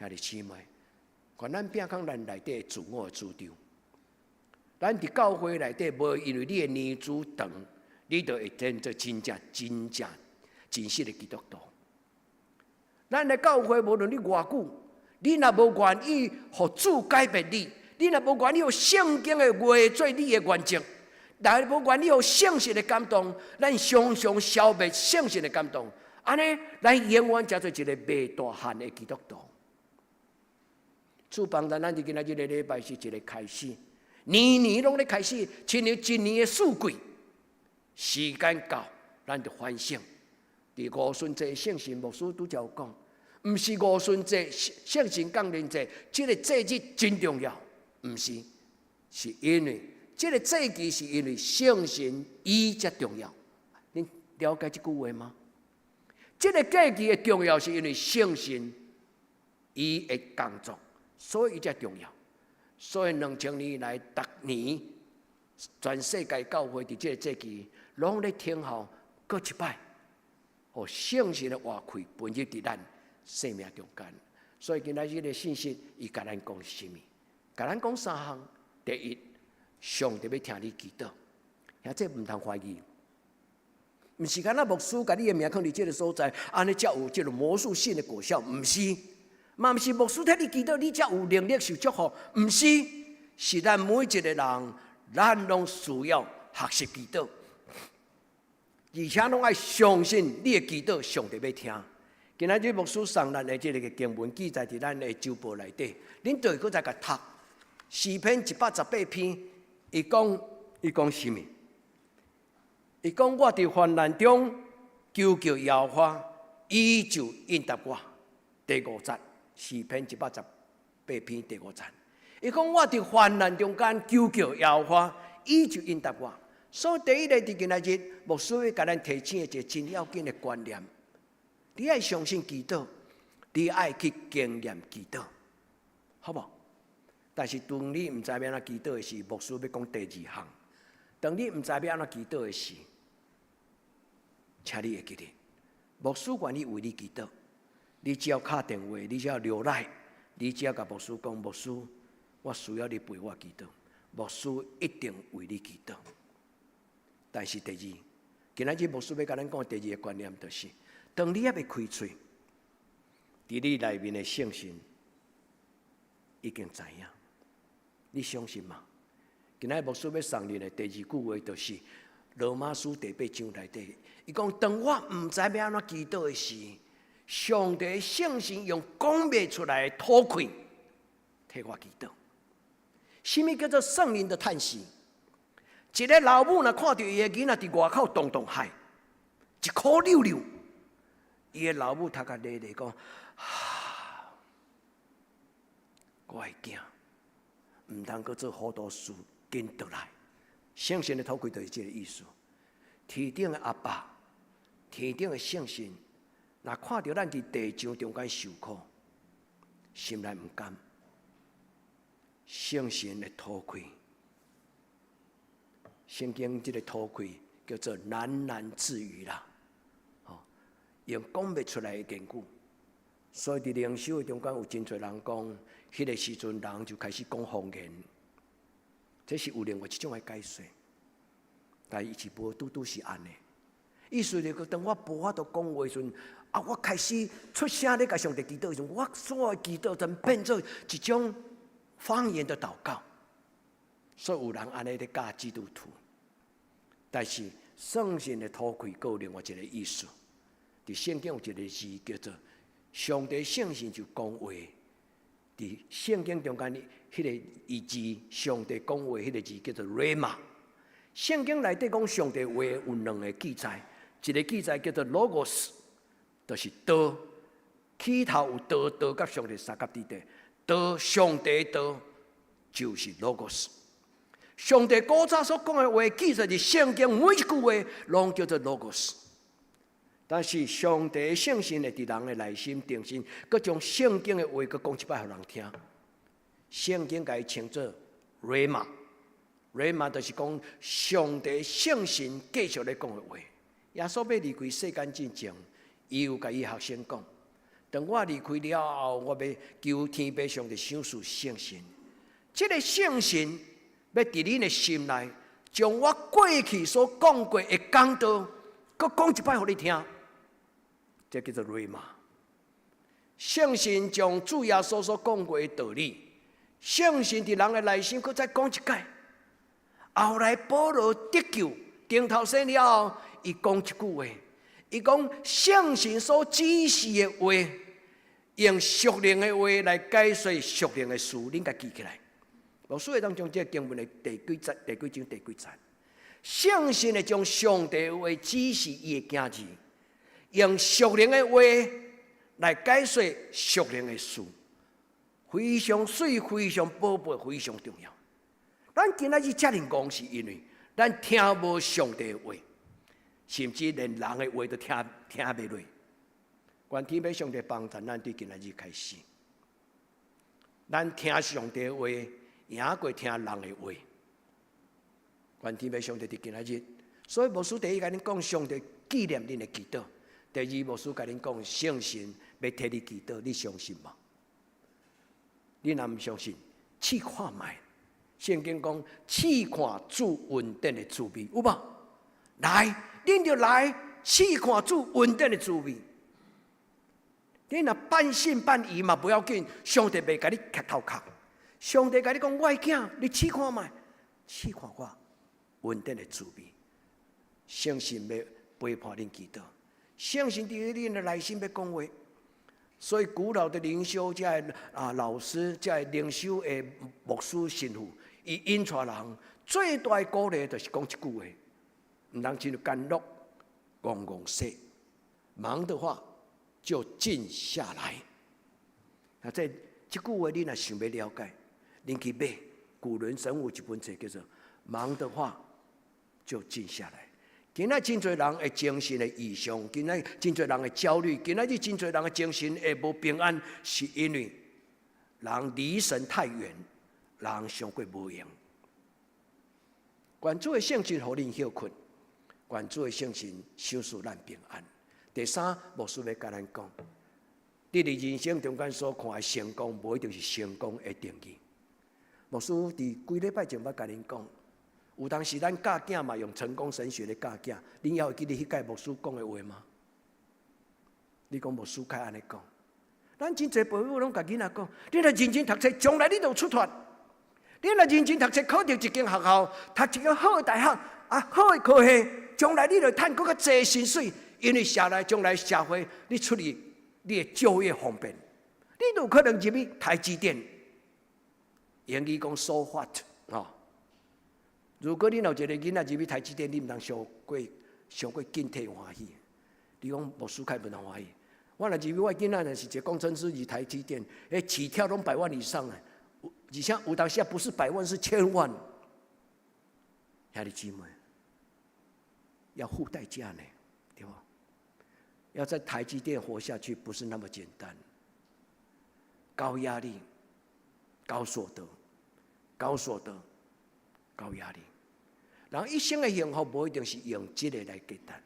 兄弟姊妹，看咱摒开咱内底自我的主张。咱伫教会内底，无因为你的年资长，你就会变做真实的基督徒。咱的教会无论你偌久，你若无愿意互主改变你，你若无愿意互圣经的话做你的原则，若无愿意互圣神的感动，咱常常消灭圣神的感动。安尼，咱永远叫做一个未大汉的基督徒。主帮咱伫今仔日的礼拜是一个开始，年年拢咧开始，亲像一年的四季，时间到，咱就反省。伫五旬节圣神牧师拄则有讲，毋是五旬节圣神降临节，这个节日真重要，毋是，是因为这个节期是因为圣神伊才重要。恁了解这句话吗？这个节期的重要是因为圣神伊的工作，所以伊才重要。所以2000年以来，逐年全世界教会伫这个节期，拢咧听候各一摆。互圣神的话开分入伫咱生命中间，所以今仔日的信息，伊甲咱讲是啥物？甲咱讲3项。第一，上帝要听你祈祷，兄这毋通怀疑，毋是干那牧师甲你的名放伫这个所在，安尼才有这个魔术性的果效，毋是，嘛毋是牧师替你祈祷，你才有能力受祝福，毋是，是咱每一个人，咱拢需要学习祈祷。而且拢爱相信你的祈祷，上帝要听。今仔日牧师送咱的这个经文记载伫咱的周报内底，恁就搁再甲读诗篇118篇，伊讲什么？伊讲我伫患难中求耶和华，伊就应答我。第5节，诗篇118篇第5节，伊讲我伫患难中间求耶和华，伊就应答我。所以第一个伫今仔日，牧师要甲咱提醒一个真要紧的观念：你爱相信祈祷，你爱去经验祈祷，好不好？但是当你毋知要安怎祈祷的时，牧师要讲第2项。当你毋知要安怎祈祷的时，请你会记得，牧师愿意为你祈祷。你只要打电话，你只要留来，你只要甲牧师讲，牧师，我需要你陪我祈祷。牧师一定为你祈祷。但是第二，今仔日牧师要甲咱讲第2个观念，就是当你还未开嘴，伫你内面的圣神已经知影，你相信吗？今仔日牧师要送你的第2句话，就是罗马书第8章内底，伊讲：当我毋知要安怎祈祷的时，上帝的圣神用讲不出来的土气替我祈祷。什么叫做圣灵的叹息？一个老母若看到伊的囡仔伫外口动动海，一哭溜溜，伊的老母头壳咧咧讲：我会惊，毋通搁做糊涂事，紧倒来。圣神的土气就是这个意思。天顶的阿爸，天顶的圣神，若看到咱伫地上中间受苦，心内毋甘，圣神的土气。圣经这个土气叫做喃喃自语啦，用讲不出来的言语。所以伫灵修的中间有真侪人讲，迄个时阵人就开始讲方言，这是有另外一种的解释。但伊是无拄拄是安尼，意思就是当我无法度讲话时阵，我开始出声咧，甲上帝祈祷时阵，我所有祈祷就变做一种方言的祷告。所以有人安尼咧教基督徒，但是圣神的土气有另外一个意思。伫圣经有一个字叫做上帝圣神就讲话。伫圣经中间迄个字，上帝讲话迄个字叫做 Rhema。圣经内底讲上帝话有2个记载，一个记载叫做 Logos， 就是道，起头有道，道甲上帝三甲伫地，道上帝道就是 Logos。上帝古早所讲的话，记载伫圣经每一句话，拢叫做 Logos。但是上帝的圣神会伫人的内心定心，佮将圣经的话佮讲一摆互人听。圣经甲伊称作 Rhema，Rhema 就是讲上帝圣神继续咧讲的话。耶稣要离开世间之前，伊有甲伊学生讲，等我离开了后，我要求天父上帝赏赐圣神。这个圣神要伫恁的心内，将我过去所讲过的讲道，搁讲一摆互你听。这叫做瑞玛。圣神将主耶稣所讲过的道理，圣神伫人的内心，搁再讲一解。后来保罗得救，顶头生了后，伊讲一句话，伊讲圣神所指示的话，用属灵的话来解说属灵的事，恁甲记起来。牧师会当将这经文的第几章、第几节，圣神会将上帝的话指示伊的囝儿，用属灵的话来解说属灵的事，非常水、非常宝贝、非常重要。咱今仔日遮尔讲，是因为咱听无上帝的话，甚至连人的话都听袂落。愿天父上帝帮助咱，对今仔日开始，咱听上帝的话，赢过听人的话。愿天父上帝对今仔日，所以牧师第一甲恁讲，上帝纪念恁的祈祷；第二，牧师甲恁讲，圣神要替你祈祷，你相信吗？你若唔相信，试看卖。圣经讲，试看主恩典的滋味，有无？来，恁就来试看主恩典的滋味。你若半信半疑嘛，不要紧，上帝袂甲你磕头壳。上帝甲你讲，我的囝，你试看卖，试看我恩典的滋味。圣神要陪伴恁祈祷，圣神伫恁的内心要讲话。所以古老的灵修，这老师，这灵修的牧师神父，伊引带人最大的鼓励，就是讲一句话：唔通进入干乐，戆戆说，忙的话就静下来。啊，这句话你若想要了解，恁去买古伦神有一本册叫做《忙的话就静下来》。今仔真侪人的精神的异常，今仔真侪人的焦虑，今仔日真侪人的精神会无平安，是因为人离神太远，人上过无用。愿主的圣神互恁休困，愿主的圣神赏赐咱平安。第三，牧师要甲咱讲，你伫人生中间所看的成功，无一定是成功的定义。牧师伫几礼拜前捌甲恁讲。有当时咱教囝嘛用成功神学来教囝，恁还会记得迄届牧师讲的话吗？你讲牧师该安尼讲，咱真侪父母拢甲囡仔讲：你若认真读册，将来你就出头；你若认真读册，考到一间学校，读一个好的大学，好的科系，将来你就赚更较侪薪水。因为将来社会，你处理你的就业方便，你就有可能入去台积电。英语讲 so what 哦。如果你有一个囡仔入去台积电，你唔通上过紧替欢喜。你讲牧师开不能欢喜。我若入去，我囡仔若是一个工程师入台积电，起跳拢100万以上的，而且有当时不是100万，是1000万。兄弟姊妹，要付代价呢，对吧？要在台积电活下去，不是那么简单。高压力、高所得、高压力。人一生的幸福，无一定是用这个来计算。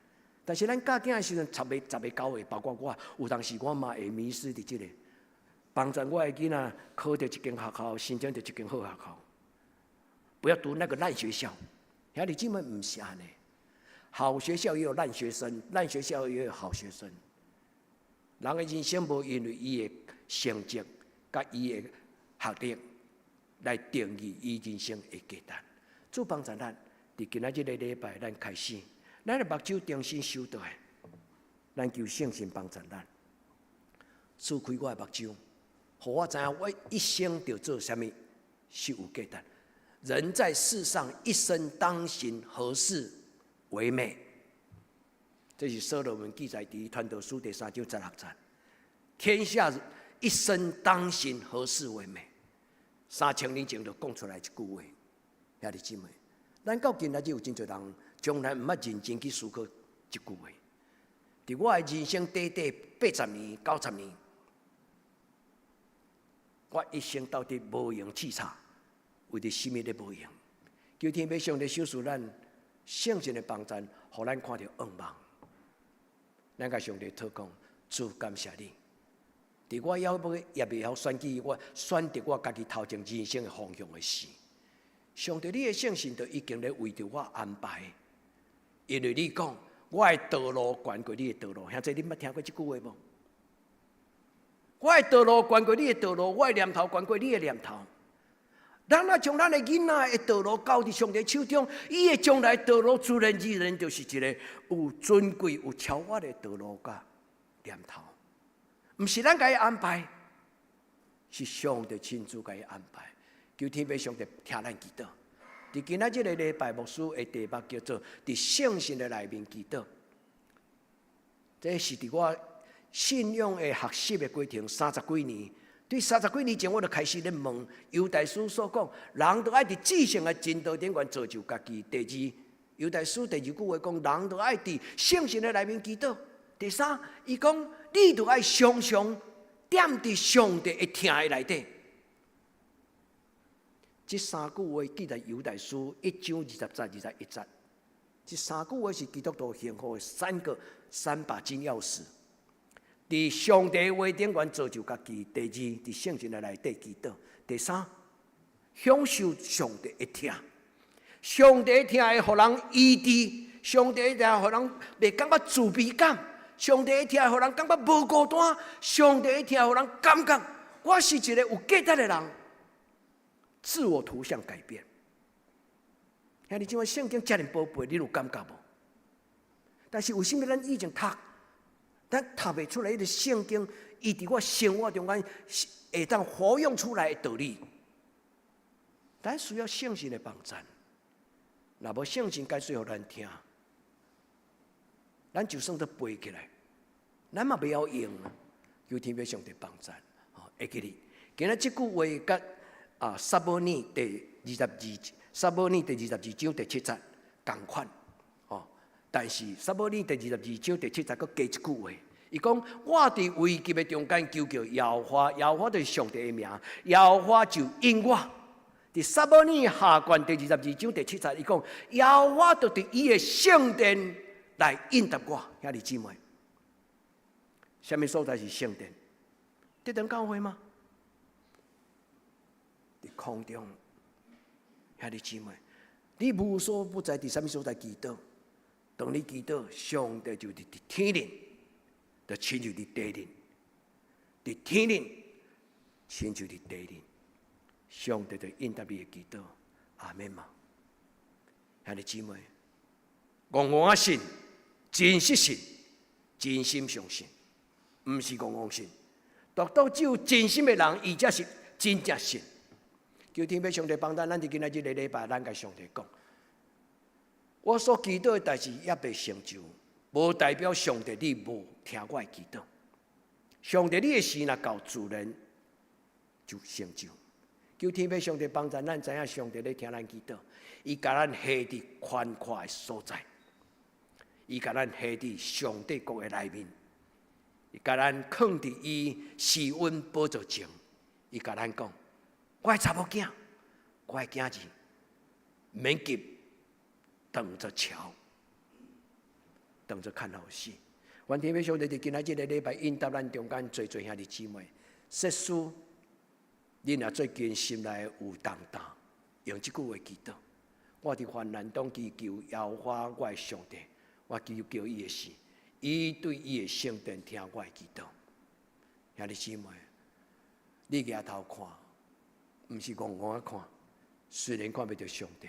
但是咱教囝的时阵，10个9个，包括我，有当时我嘛会迷失伫这个，帮助我的囡仔考到一间学校，申请到一间好学校，不要读那个烂学校。兄弟姊妹，不是安尼，好学校也有烂学生，烂学校也有好学生。人的人生无因为伊的成绩、甲伊的学历来定义伊人生的价值。主帮助咱，伫今仔日个礼拜，咱开始，咱的目睭重新收倒来，咱求圣神帮助咱，赐开我的目睭，互我知影我一生要做啥物是有价值。人在世上一生当行何事为美？这是所罗门记载伫传道书第3章16节。天下一生当行何事为美？3000年前就讲出来一句话。兄弟姊妹，咱到今仔日有真侪人，从来毋捌认真去思考一句话。伫我的人生短短80年、90年，我一生到底无用试查，为着什么咧无用？求天父上帝赏赐咱圣神的帮助，互咱看到光芒。咱甲上帝祷告，主感谢你，伫我也未晓选举，我选择我家己头前人生的方向的事。上帝，你的圣神就已经咧为着我安排，因为你讲我的道路悬过你的道路，兄弟，你捌听过这句话无？我的道路悬过你的道路，我的念头悬过你的念头。咱若将咱的囡仔的道路交伫上帝手中，伊的将来道路自然而然就是一个有尊贵、有超越的道路甲念头。毋是咱家己安排，是上帝亲自家己安排。求天父上帝听咱祈祷。伫今仔日个礼拜牧师的题目叫做“伫圣神的内面祈祷”。这是伫我信仰的学习的过程30几年。对30几年前，我就开始咧问犹大书所讲，人都爱伫至圣的真道顶悬造就家己。第二，犹大书第二句话讲，人都爱伫圣神的内面祈祷。第三，伊讲你都爱常常踮伫上帝的听的内底。这3句话记在犹大书1章20节、21节。这3句话是基督徒幸福的3把金钥匙。伫上帝话顶悬造就家己。第二，伫圣经的内底祈祷。第三，享受上帝的听。上帝的听会互人医治，上帝的听互人袂感觉自卑感，上帝的听互人感觉无孤单，上帝的听互人感觉我是一个有价值的人。自我图像改变。兄弟姊妹，圣经遮尔宝贝，你有感觉无？但是为什么咱以前读？咱读袂出来，迄个圣经，伊伫我生活中间会当活用出来的道理。咱需要圣神的帮助，若无圣神解说互咱听，咱就算得背起来，咱嘛袂晓用啊。求天父上帝帮助。会记哩，今仔即句话甲撒母耳第撒母耳第22章第7节同款。但是撒母耳第22章第7节，佫加一句话，伊讲：我伫危急的中间求叫耶和华，耶和华就是上帝的名，耶和华就应我。伫撒母耳下卷第22章第7节，伊讲：耶和华就伫伊的圣殿来应答我。兄弟姊妹，什么所在是圣殿？这等教会吗？伫空中，兄弟姊妹，你无所不在，伫什么所在祈祷？当你祈祷，上帝就伫天灵，就亲像伫地灵，伫天灵，亲像伫地灵，上帝就应答你的祈祷。阿门嘛！兄弟姊妹，戆戆信，真实信，真心相信，毋是戆戆信。独只有真心的人，伊才是真正信。求天父上帝帮咱伫今仔日个礼拜，咱甲上帝讲。我所祈祷的代志也未成就，无代表上帝你无听我的祈祷。上帝你的事若到，自然就成就。求天父上帝帮助咱，知影上帝咧听咱祈祷，伊甲咱下伫宽阔的所在，伊甲咱下伫上帝国的内面，伊甲咱放伫伊施恩宝座前，伊甲咱讲：我的查某囝，我的囝儿，免急。等着瞧，等着看好戏。愿天父上帝伫今仔日个礼拜应答咱中间做兄弟姊妹，说书，恁若最近心内有重担，用这句话祈祷：我伫患难中祈求耶和华我的上帝，我祈求伊的事，伊对伊的圣殿听我的祈祷。兄弟姊妹，你抬头看，毋是戆戆看，虽然看袂到上帝。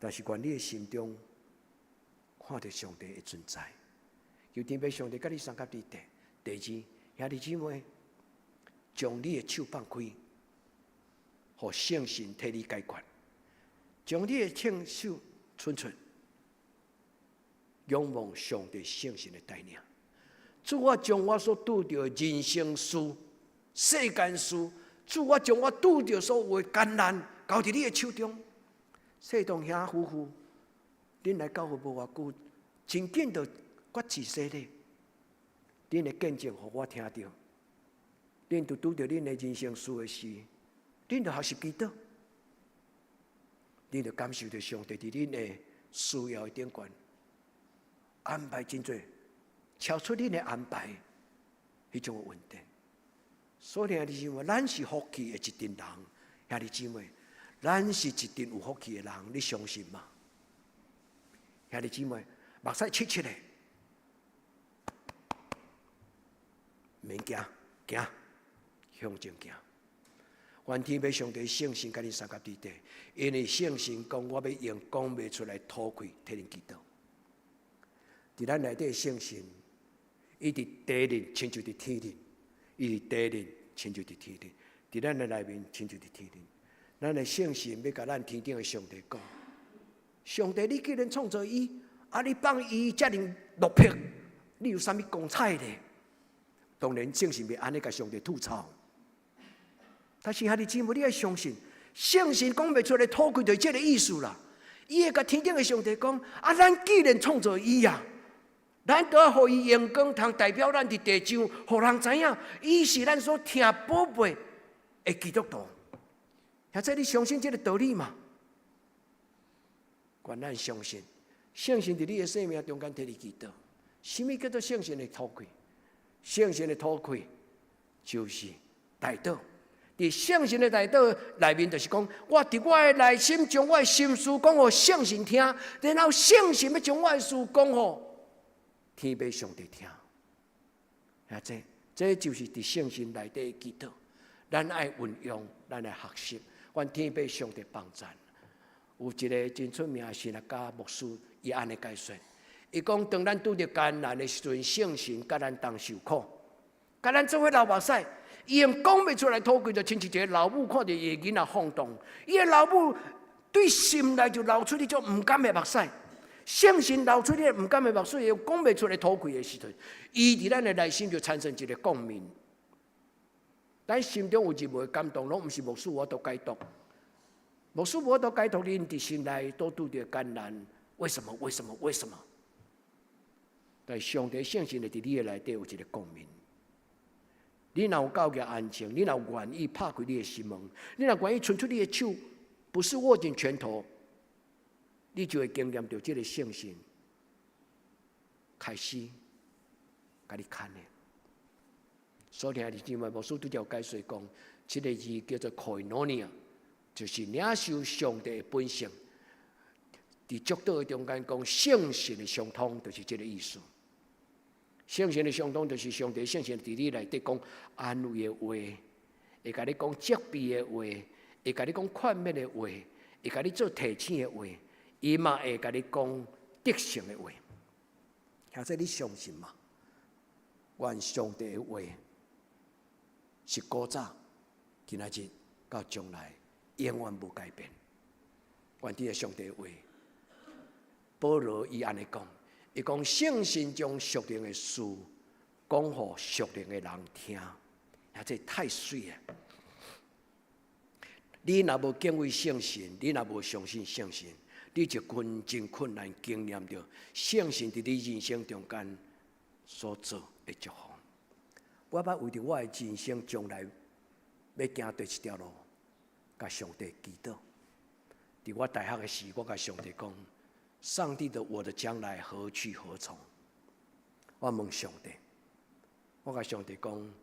但是，愿你的心中看到上帝的存在，求天父上帝甲你三甲你地。第二，兄弟姊妹，将你的手放开，互圣神替你解决，将你的手伸出，仰望上帝圣神的带领。主我将我所拄到的人生事、世间事，主我将我拄到所有的艰难交伫你的手中。世同兄夫妇，恁来教会无偌久，真紧就决志洗礼。恁的见证，互我听到，恁就拄到恁的人生事的事，恁就学习祈祷，恁就感受到上帝伫恁的需要的顶悬安排真多，超出恁的安排，迄种稳定。所以兄弟姊妹，咱是福气的一群人，兄弟姊妹，咱是一群有福气的人，你相信吗？兄弟姊妹，目屎切切的，免惊，行，向前行。愿天父上帝圣神甲你三甲地底，因为圣神讲，我要用讲袂出来吐气替恁祈祷。伫咱内底的圣神，伊伫地里亲像伫天里，伊伫地里亲像伫天里，伫咱的内面亲像伫天里。咱的圣神要甲咱天顶的上帝讲：上帝，你既然创造伊，你放伊遮尔落魄，你有啥物光彩呢？当然，圣神袂安尼甲上帝吐槽。但是兄弟姊妹，你要相信，圣神讲袂出来吐气，就这个意思啦。伊会甲天顶的上帝讲：咱既然创造伊呀，咱都要互伊阳光，通代表咱伫地上，互人知影，伊是咱所听宝贝的基督徒。现在你相信这个道理吗？愿咱相信，圣神伫你的生命中间替你祈祷。什么叫做圣神的吐气？圣神的吐气就是代祷。伫圣神的代祷内面，就是讲，我伫我的内心将我的心事讲互圣神听，然后圣神要将我的事讲互天父上帝听。这就是伫圣神内底的祈祷。咱爱运用，咱来学习，愿天父上帝帮助。有一个真出名的神学家牧师，伊安尼解说：伊讲，当咱拄着艰难的时阵，圣神甲咱同受苦，甲咱做伙流目屎。伊用讲袂出来吐气，就亲像一个老母看到伊的囡仔放荡，伊的老母对心内就流出迄种唔甘的目屎。圣神流出迄个唔甘的目屎，又讲袂出来吐气的时阵，伊伫咱的内心就产生一个共鸣。咱心中有任何感动，拢毋是牧师我都解读。牧师我都解读，恁伫心内都拄着艰难，为什么？为什么？为什么？但上帝圣神会伫你的内底有一个共鸣。你若有够个安静，你若愿意拍开你的心门，你若愿意伸出你的手，不是握紧拳头，你就会经验到这个圣神开始甲你看的。所以兄弟姊妹，牧师拄条解说讲，这个字叫做 koinonia， 就是领受上帝的本性。伫祝祷的中间讲，圣神的相通，就是这个意思。圣神的相通，就是上帝圣神伫你内底讲安慰的话，会甲你讲责备的话，会甲你讲劝勉的话，会甲你做提醒的话，伊嘛会甲你讲得胜的话。现在你相信吗？愿上帝的话是古早、今仔日到将来永远无改变。愿这个上帝的话，保罗伊安尼讲。伊讲圣神将属灵的事讲互属灵的人听，这太水了。你若无敬畏圣神，你若无相信圣神，你就真困难经验到圣神伫你人生中间所做的祝福。我捌为着我的人生将来要行第一条路，甲上帝祈祷。伫我大学的时，我甲上帝讲。上帝的我的将来何去何从？我问上帝，我甲上帝讲，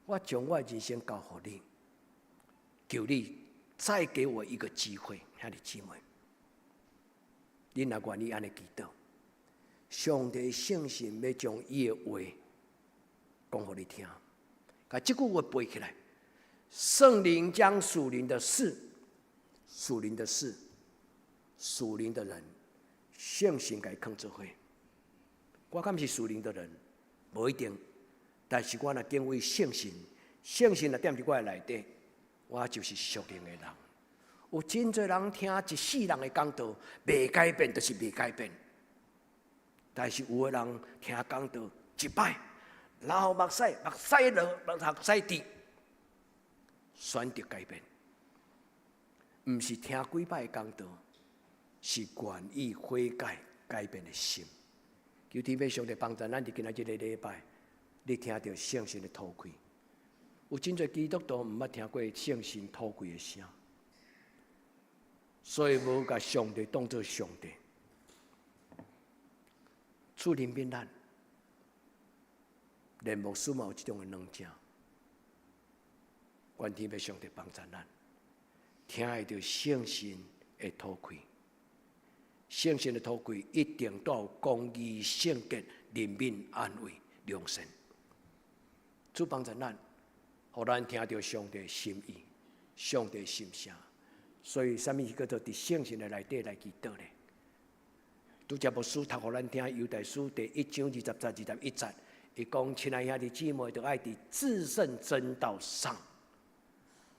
我将我的人生交予你，求你再给我一个机会，兄弟姊妹，你若愿意安尼祈祷，上帝圣神要将伊的话讲予你听，把这句话背起来。圣灵将属灵的事、属灵的事、属灵的人。圣神甲伊放做伙，我敢是属灵的人，无一定。但是我若敬畏圣神，圣神若踮伫我的内底，我就是属灵的人。有真侪人听一世人的讲道，未改变就是未改变。但是有的人听讲道一摆，流目屎落，目屎滴，选择改变，毋是听几摆讲道。是愿意悔改、改变的心。求天父上帝帮助咱伫今仔日个礼拜，你听到圣神的吐气。有真侪基督徒毋捌听过圣神吐气的声，所以无甲上帝当作上帝。主怜悯咱，连牧师嘛有这种的软件。愿天父上帝帮助咱，听会到圣神的吐开。圣神的吐开一定都有公义、圣洁、怜悯、安慰、良善。主帮助咱，互咱听到上帝的心意、上帝的心声。所以，什么叫做伫圣神的内底来祈祷呢？拄则牧师读互咱听《犹大书》第1章20节、21节，伊讲：亲爱兄弟姊妹，都爱伫至圣真道上。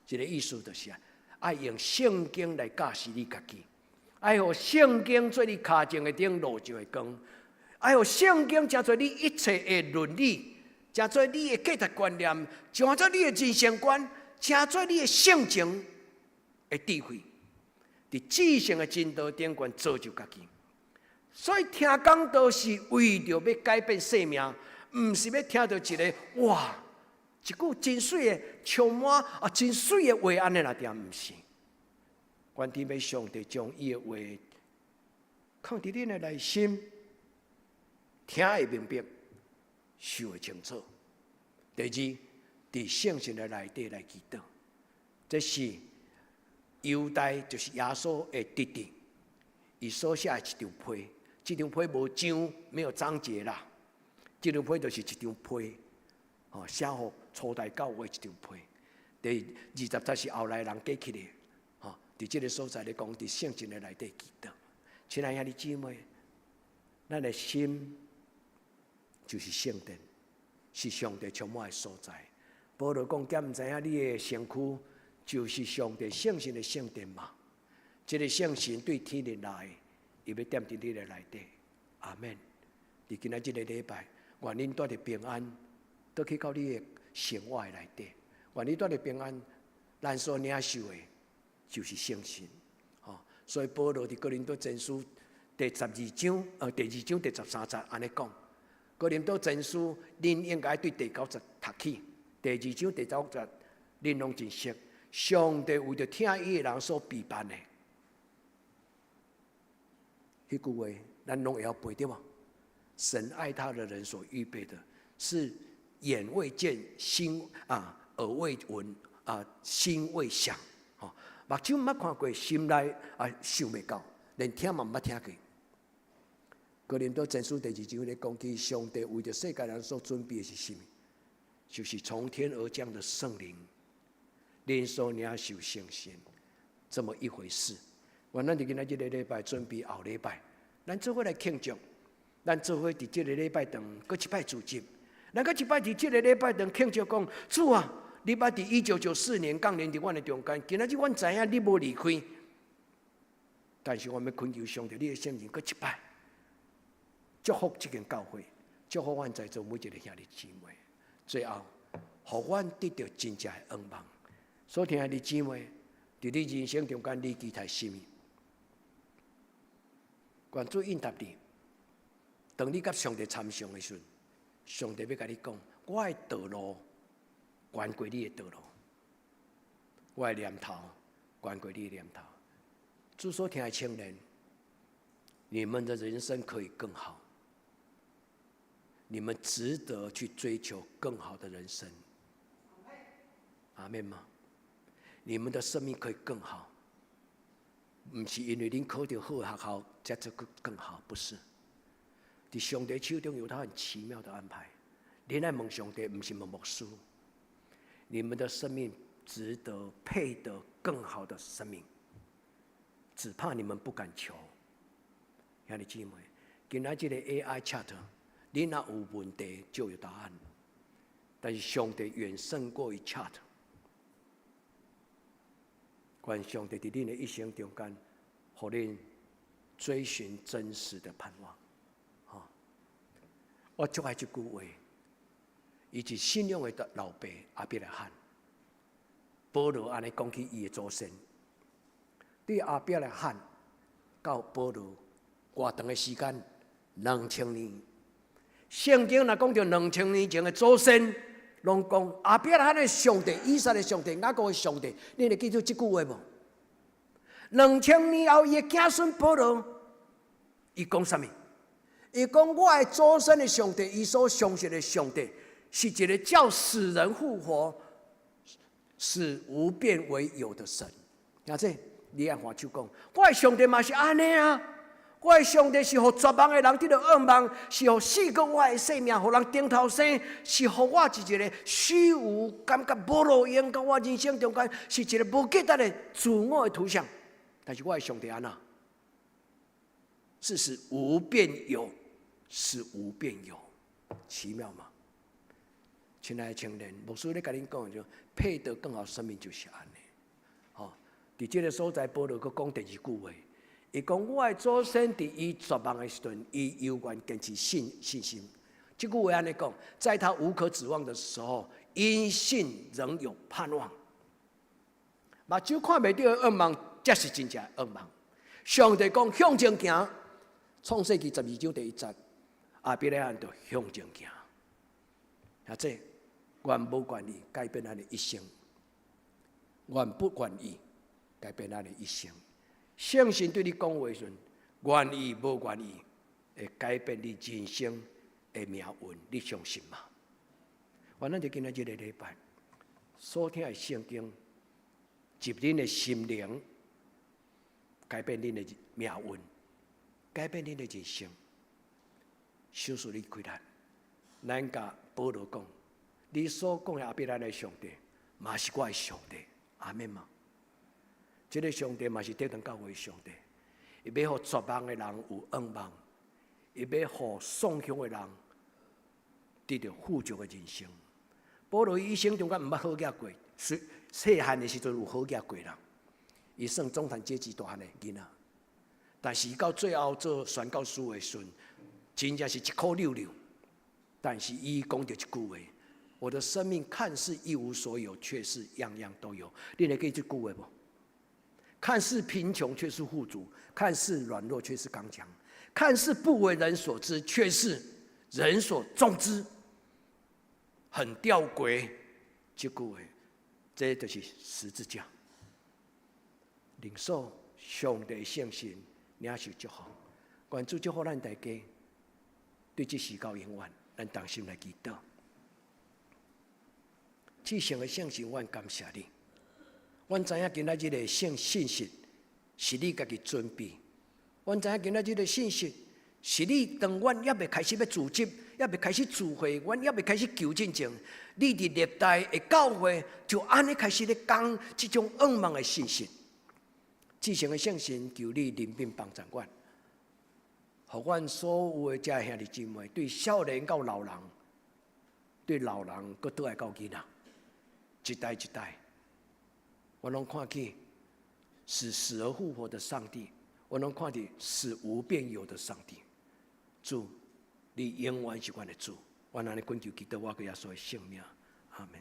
这个意思就是爱用圣经来教示你家己。爱互圣经做你脚前的灯，路上的光；爱互圣经成做你一切的伦理，成做你的价值观念，成做你的人生观，成做你的性情的智慧，伫至圣的真道顶悬造就家己。所以听讲道是为着要改变生命，毋是要听到一个哇，一句真水的、充满真水的话安尼来听，毋是。愿天父上帝将伊的话放伫恁的内心，听会明白，受会清楚。第二，伫圣神的内底来祈祷，这是犹大就是耶稣的弟弟，伊所写的一张批，这张批无章，没有章节啦。这张批就是一张批，写予初代教会一张批。第20节是后来人记起来。伫这个所在咧讲，伫圣经的内底祈祷，亲爱兄弟姊妹，咱的心就是圣殿，是上帝充满的所在。保罗讲，敢毋知影你的身躯就是上帝圣神的圣殿嘛？这个圣神对天而来，伊要踮伫你的内底。阿门。伫今仔这个礼拜，愿恁带着平安，倒去到你的生活的内底。愿你带着平安，咱所领受的。就是圣神，所以保罗伫哥林多前书第2章第13节安尼讲，哥林多前书恁应该对第9节读起，第2章第9节恁拢真熟。上帝为着听伊的人所备办的，迄句话咱拢会晓背对吗？神爱他的人所预备的，是眼未见，耳未闻，心未想。目睭毋捌看过，心内想未到，连听嘛毋捌听过。哥林多前书第2章咧讲起，上帝为着世界人所准备的是什么？就是从天而降的圣灵，领受领受圣神，这么一回事。愿咱伫今仔日个礼拜准备后礼拜，咱做伙来庆祝，咱做伙伫这个礼拜堂搁一摆组织，咱搁一摆伫这个礼拜堂庆祝讲，主啊！你捌伫1994年降临伫阮的中间，今仔日阮知影你无离开，但是我们恳求上帝，你的圣灵搁一摆祝福这间教会，祝福阮在座每一个兄弟姊妹，最后，互阮得到真正的恩望。所听兄弟姊妹，伫你人生中间，你期待什么？愿主应答你。当你甲上帝参详的时阵，上帝要甲你讲，我的道路。关过你的道路，我的念头关过你的念头。主所听的青年，你们的人生可以更好，你们值得去追求更好的人生。阿们吗？你们的生命可以更好，不是因为您考到好学校才这个更好，不是。在上帝手中有他很奇妙的安排。你来问上帝，不是问牧师。你们的生命值得配得更好的生命，只怕你们不敢求。兄弟姊妹，今仔这个 AI chat， 你若有问题就有答案，但是上帝远胜过于 chat。愿上帝在恁的一生中间，让恁追寻真实的盼望。我最爱这句话。伊是信仰的老爸阿伯来喊，保罗安尼讲起伊的祖先，对阿伯来喊，到保罗偌长的时间，2000年。圣经若讲到2000年前的祖先，拢讲阿伯来喊的上帝、以色列的上帝、雅各的上帝，你会记住这句话无？2000年后，伊的子孙保罗，伊讲啥物？伊讲我的祖先的上帝，伊所相信的上帝。是一个叫死人复活、使无变为有的神。啊，这你按看手讲，我的上帝嘛是安尼啊！我的上帝是互绝望的人得到噩梦，是互死过我的性命，互人顶头生，是互我是一个虚无、感觉无路用，到我人生中间是一个无价值的自我的图像。但是我的上帝安那？是使无变有，使无变有，奇妙吗？亲爱的青年，牧师咧甲恁讲就配得更好生命就是安尼。吼，伫这个所在，保罗佮讲第二句话。伊讲我的祖先伫伊绝望的时阵，伊犹原坚持信心。这句话安尼讲，在他无可指望的时候，因信仍有盼望。目睭看袂到的噩梦，才是真正的噩梦。上帝讲向前行，创世纪12章第1节，亚伯拉罕就向前行。啊，这愿无愿意改变咱的一生，愿不愿意改变咱的一生。相信对你讲话时，愿意无愿意，会改变你人生的命运，你相信吗？我咱就今仔日个礼拜所听的圣经，入恁的心灵，改变恁的命运，改变恁的人生。小事你开咱，咱甲保罗讲，你所讲的阿伯拉的上帝，嘛是我的上帝，阿免吗？这个上帝嘛是得当教会的上帝，伊要互绝望的人有盼望，伊要互丧凶的人得到富足的人生。保罗一生中间毋捌好囝过，细汉的时阵有好囝过人，伊算中产阶级大汉的囡仔，但是到最后做宣教师的时阵，真正是一苦溜溜。但是伊讲到一句话：我的生命看似一无所有，却是样样都有。你会记这句话无？看似贫穷，却是富足；看似软弱，却是刚强；看似不为人所知，却是人所众知。很吊诡，这句话，这就是十字架。领受上帝的圣心，领受祝福。愿主祝福咱大家，对这时到永远，咱同心来祈祷。至上的圣神，阮感谢你。阮知影今仔日的信息是你家己准备，阮知影今仔日的信息是你当阮也未开始要自执，也未开始自悔，阮也未开始求进前，你伫历代的教会就安尼开始咧讲这种噩梦的信息。至上的圣神，求你怜悯帮助阮，互阮所有的遮兄弟姊妹，对少年到老人，对老人搁倒来到囡仔，一代一代。我拢看见使死而复活的上帝，我拢看见使无变有的上帝。主，你永远是阮的主。我安尼恳求祈祷，我给耶稣的性命，阿门。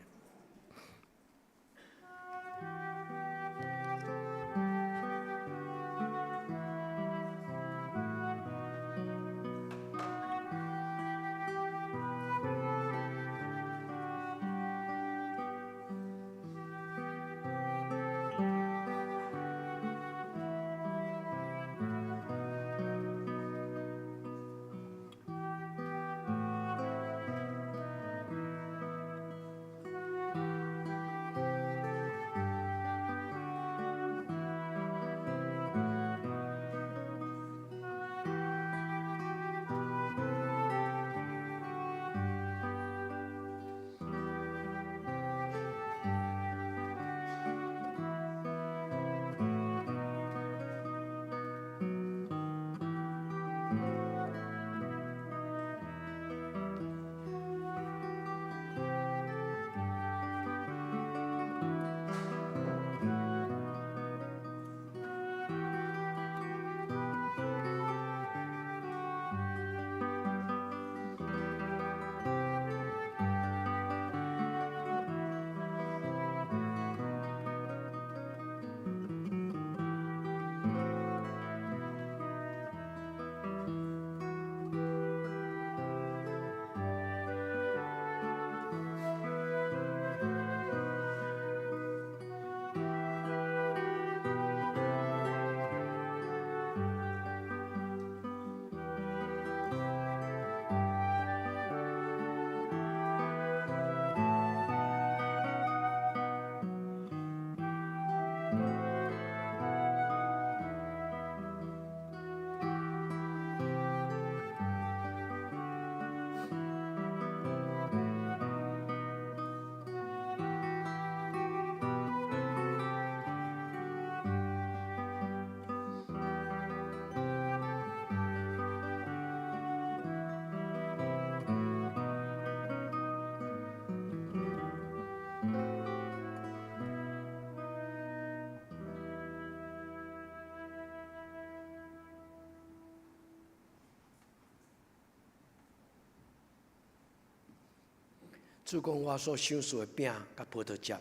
主讲我所想事的饼甲葡萄汁，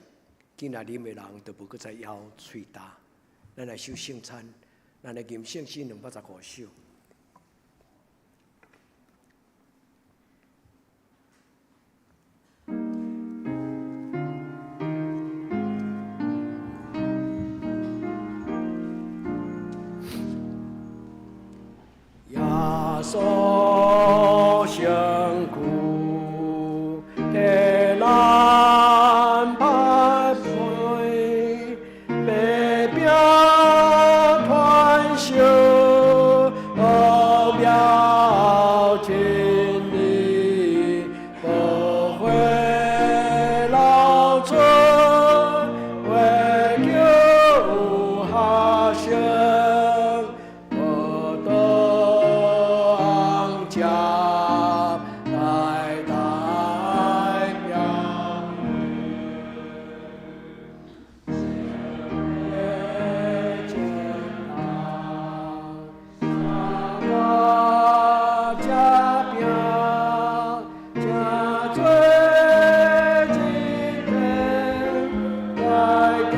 今仔啉的人就无搁再枵喙焦。咱来守圣餐，咱来吟圣诗215首。耶稣辛苦替咱摆配，白饼传烧，奥妙真理，不悔老存，为救下生，不得昂家代代表为艰难，我家饼家最今天来给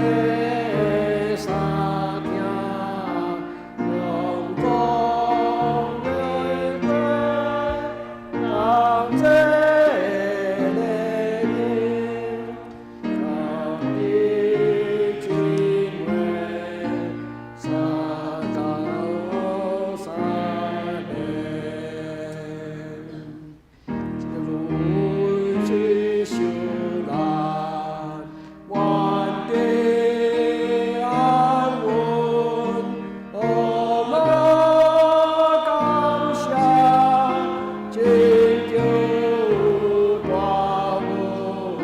三听，lòng con người quên làm dễ lệ nhiên lòng đi chuyên nguyện xa cao xa đêm lùi chi siêu làn hoàn đế an ổn ô mơ cảm xa trên cứu qua nguồn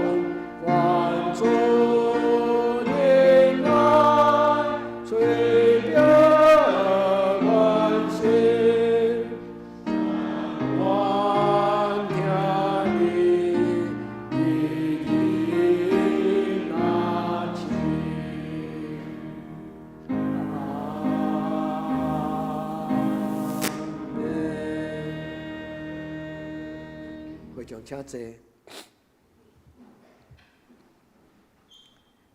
hoàn số đến ai suy biết hoàn sinh hoàn thiên đi đi na chi会长请坐。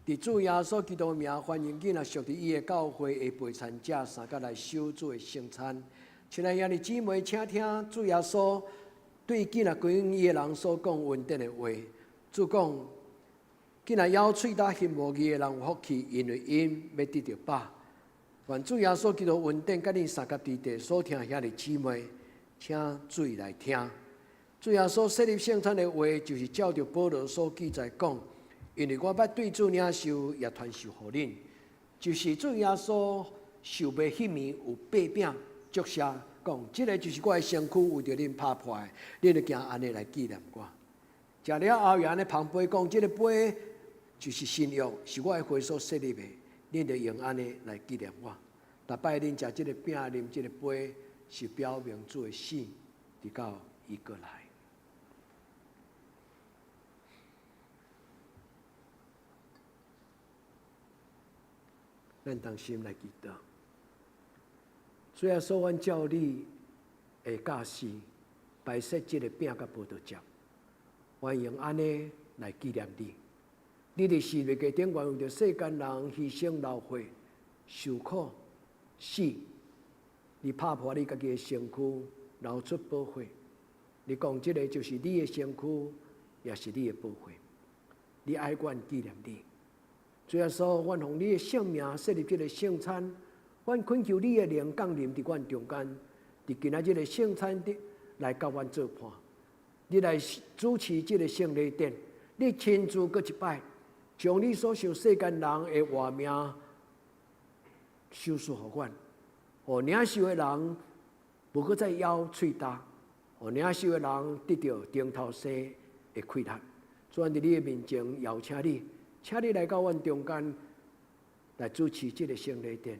伫主耶稣基督的名，欢迎囡仔属伫伊的教会的陪餐者，三甲来守主的圣餐。亲爱兄弟姊妹，请听主耶稣对囡仔归伊的人所讲恩典的话。主讲，囡仔咬喙焦翕无义的人有福气，因为因要得到饱。愿主耶稣基督恩典，甲恁三甲伫地所听兄弟姊妹，请注意来听。主耶稣设立圣餐的话，就是照着保罗所记载讲，因为我捌对主领受，也传授互恁，就是主耶稣受卖迄暝有8饼祝谢讲，即个就是我的身躯，为着恁拍破的，恁就行安尼来纪念我。食了后，也安尼旁杯讲，即个杯就是新约，是我的会所设立的，恁就用安尼来纪念我。逐摆恁食即个饼、啉即个杯，是表明主的死，直到伊过来。咱同心来祈祷。主耶稣，阮照你的教示，摆设即个饼甲葡萄汁，愿用安尼来纪念你。你伫世界顶愿为着世间人牺牲流血、受苦、死，你拍破你家己的身躯，流出宝血。你讲即个就是你的身躯，也是你的宝血。你爱阮纪念你。主耶稣，阮奉你的圣名设立这个圣餐，阮恳求你的灵降临伫阮中间，伫今仔日的圣餐的来甲阮做伴，你来主持这个圣礼典，你亲自搁一摆，将你所受世间人的活命收拾互阮，互领受的人无搁再枵喙焦，互领受的人得到顶头生的气力。主，阮伫你的面前邀请你。请你来到阮中间，来主持这个圣礼典，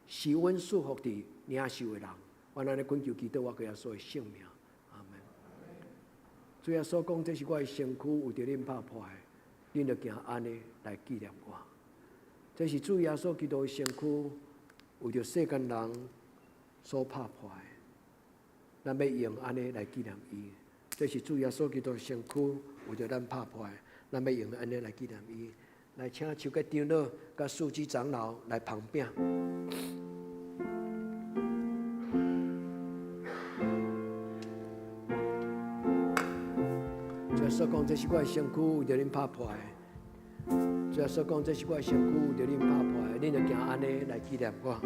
是阮束缚伫领受的人。我安尼恳求祈祷，我耶稣的圣名，阿门。主耶稣讲，这是我的身躯，为着恁拍破的，恁就行安尼来纪念我。这是主耶稣基督的身躯，为着世间人所拍破的，咱要用安尼来纪念伊。这是主耶稣基督身躯为着咱拍破的，咱要用安尼来纪念伊。来，请手个长老甲书记长老来旁边。主耶稣讲，这是我的身躯为着恁拍破的。主耶稣讲，这是我的身躯为着恁拍破的，恁就行安尼来纪念我。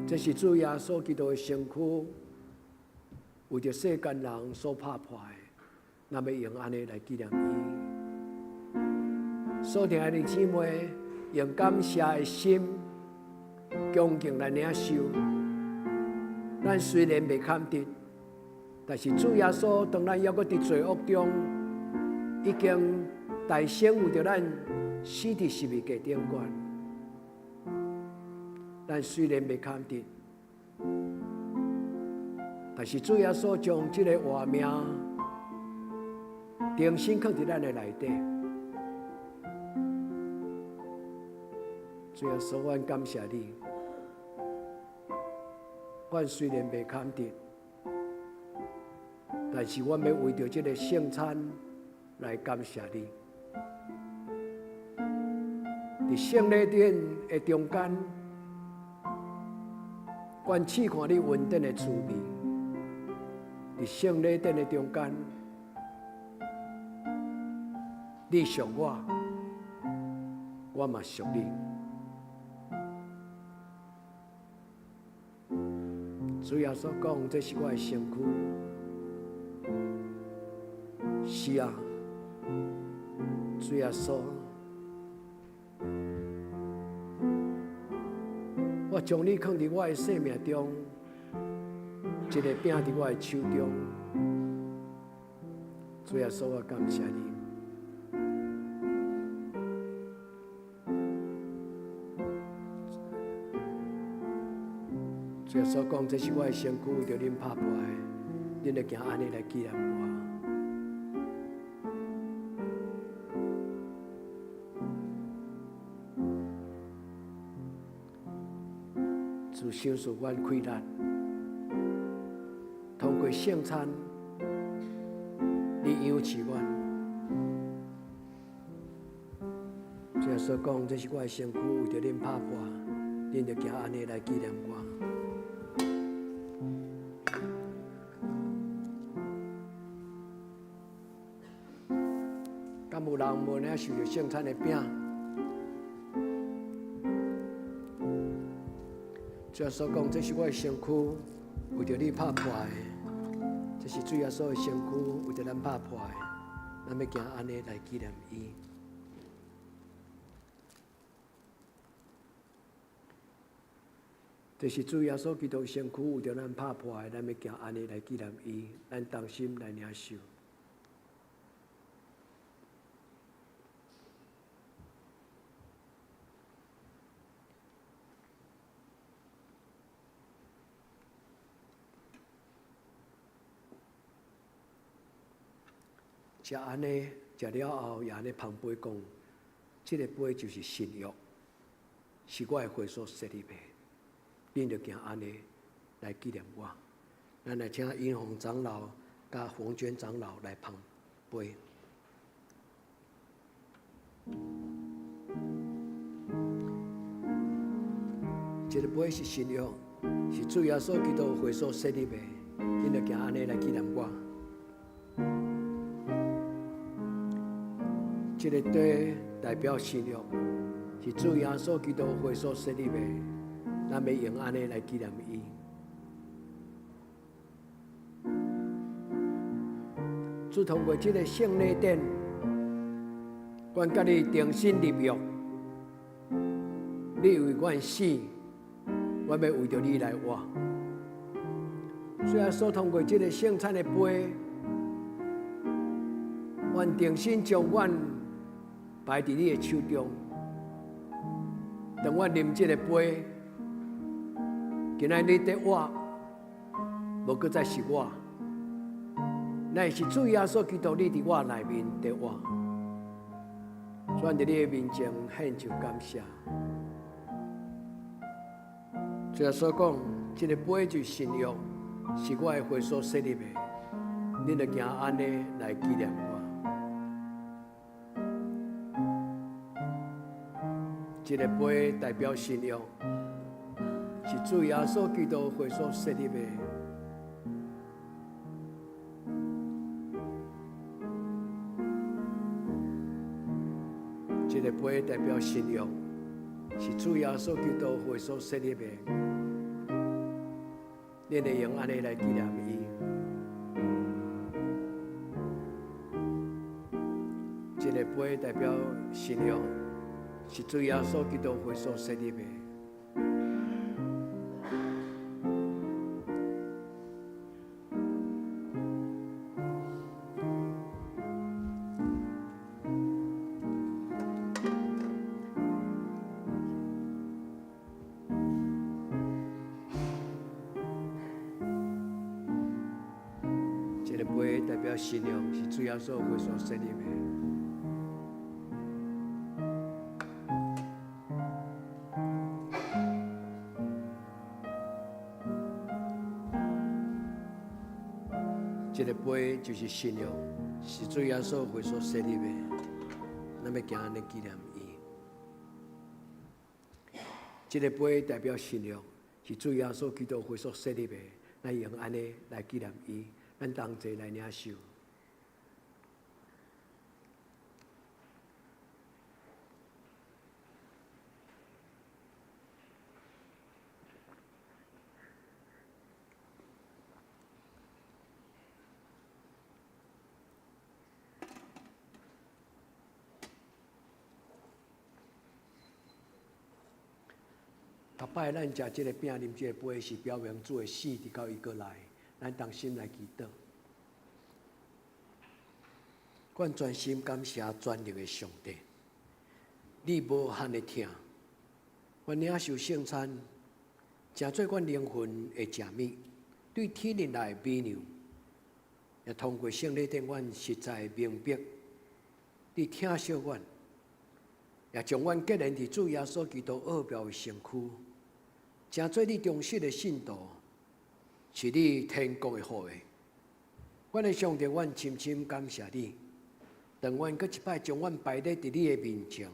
这是主耶稣基督的身躯，为着世间人所拍破的，咱要用安尼来纪念伊。所听的弟姊妹，用感谢的心，恭敬来领受。咱虽然未看得，但是主耶稣当咱还阁伫罪恶中，已经大生为着咱死伫十字架顶悬。咱虽然未看得，但是主耶稣将这个活命重新放伫咱的内底。主耶稣，我感谢你。我虽然未看得，但是我要为着这个圣餐来感谢你。伫圣礼典的中间，我试看你恩典的滋味。伫圣礼典的中间，你属我，我嘛属你。主耶稣讲，这是我的身躯。是啊，主耶稣，我将你放伫我的生命中，一个饼伫我的手中。主耶稣，我感谢你。主耶稣讲，这是我的身躯，为着恁拍破的，恁就行安尼来纪念我。主享受阮快乐，通过圣餐，你养饲阮。主耶稣讲，这是我的身躯，为着恁拍破，恁就行安尼来纪念我。敢有人无领受着圣餐的饼？主耶稣讲，这是我的身躯，为着你拍破的。这是主耶稣的身躯，为着咱拍破的。咱要行安尼来纪念伊。这是主耶稣基督身躯，为着咱拍破的。咱要行安尼来纪念伊。咱同心来领受。食安尼，食了后，也安尼旁杯讲，这个杯就是新约，是我的血所设立的。恁就行安尼来纪念我。咱来请英宏长老甲黄娟长老来旁杯。这个杯是新约，是主耶稣基督血所设立的。恁就行安尼来纪念我。这个地代表新约，是主耶稣基督血所设立的，咱要用安尼来纪念伊。自通过这个圣礼典，阮甲你重新立约，你为阮死，我要为着你来活。虽然所通过这个圣餐的杯，阮重新将阮摆伫你的手中，当我啉这个杯，今仔日伫我，无搁再是我，乃是主耶稣基督你伫我内面伫我，转伫你的面前献上感谢。主耶稣讲，这个杯就是新约，是我的血所设立的，恁就行安尼来纪念我。这个杯代表新约，是主耶稣基督血所设立的。这个杯代表新约，是主耶稣基督血所设立的。恁会用安尼来纪念伊。这个杯代表新约，是主耶稣基督血所设立的。这个杯代表新约，是主耶稣血所设立的。这个杯就是新约，是主耶稣血所设立的。咱要行安尼纪念伊。这个杯代表新约，是主耶稣基督血所设立的。咱用安尼来纪念伊。咱同齐来领受。逐摆咱食这个饼、啉这个杯，是表明主的死，直到伊过来。咱同心来祈祷，阮专心感谢全能的上帝，你无限的疼，阮领受圣餐，诚做阮灵魂的食物，对天灵来美妙，也通过圣礼顶阮实在明白，你疼惜阮，也将阮结连伫主耶稣基督奥妙的身躯，诚做你忠实的信徒。是你天国的福气，阮的上帝，阮深深感谢你。当阮搁一摆将阮摆咧伫你的面前，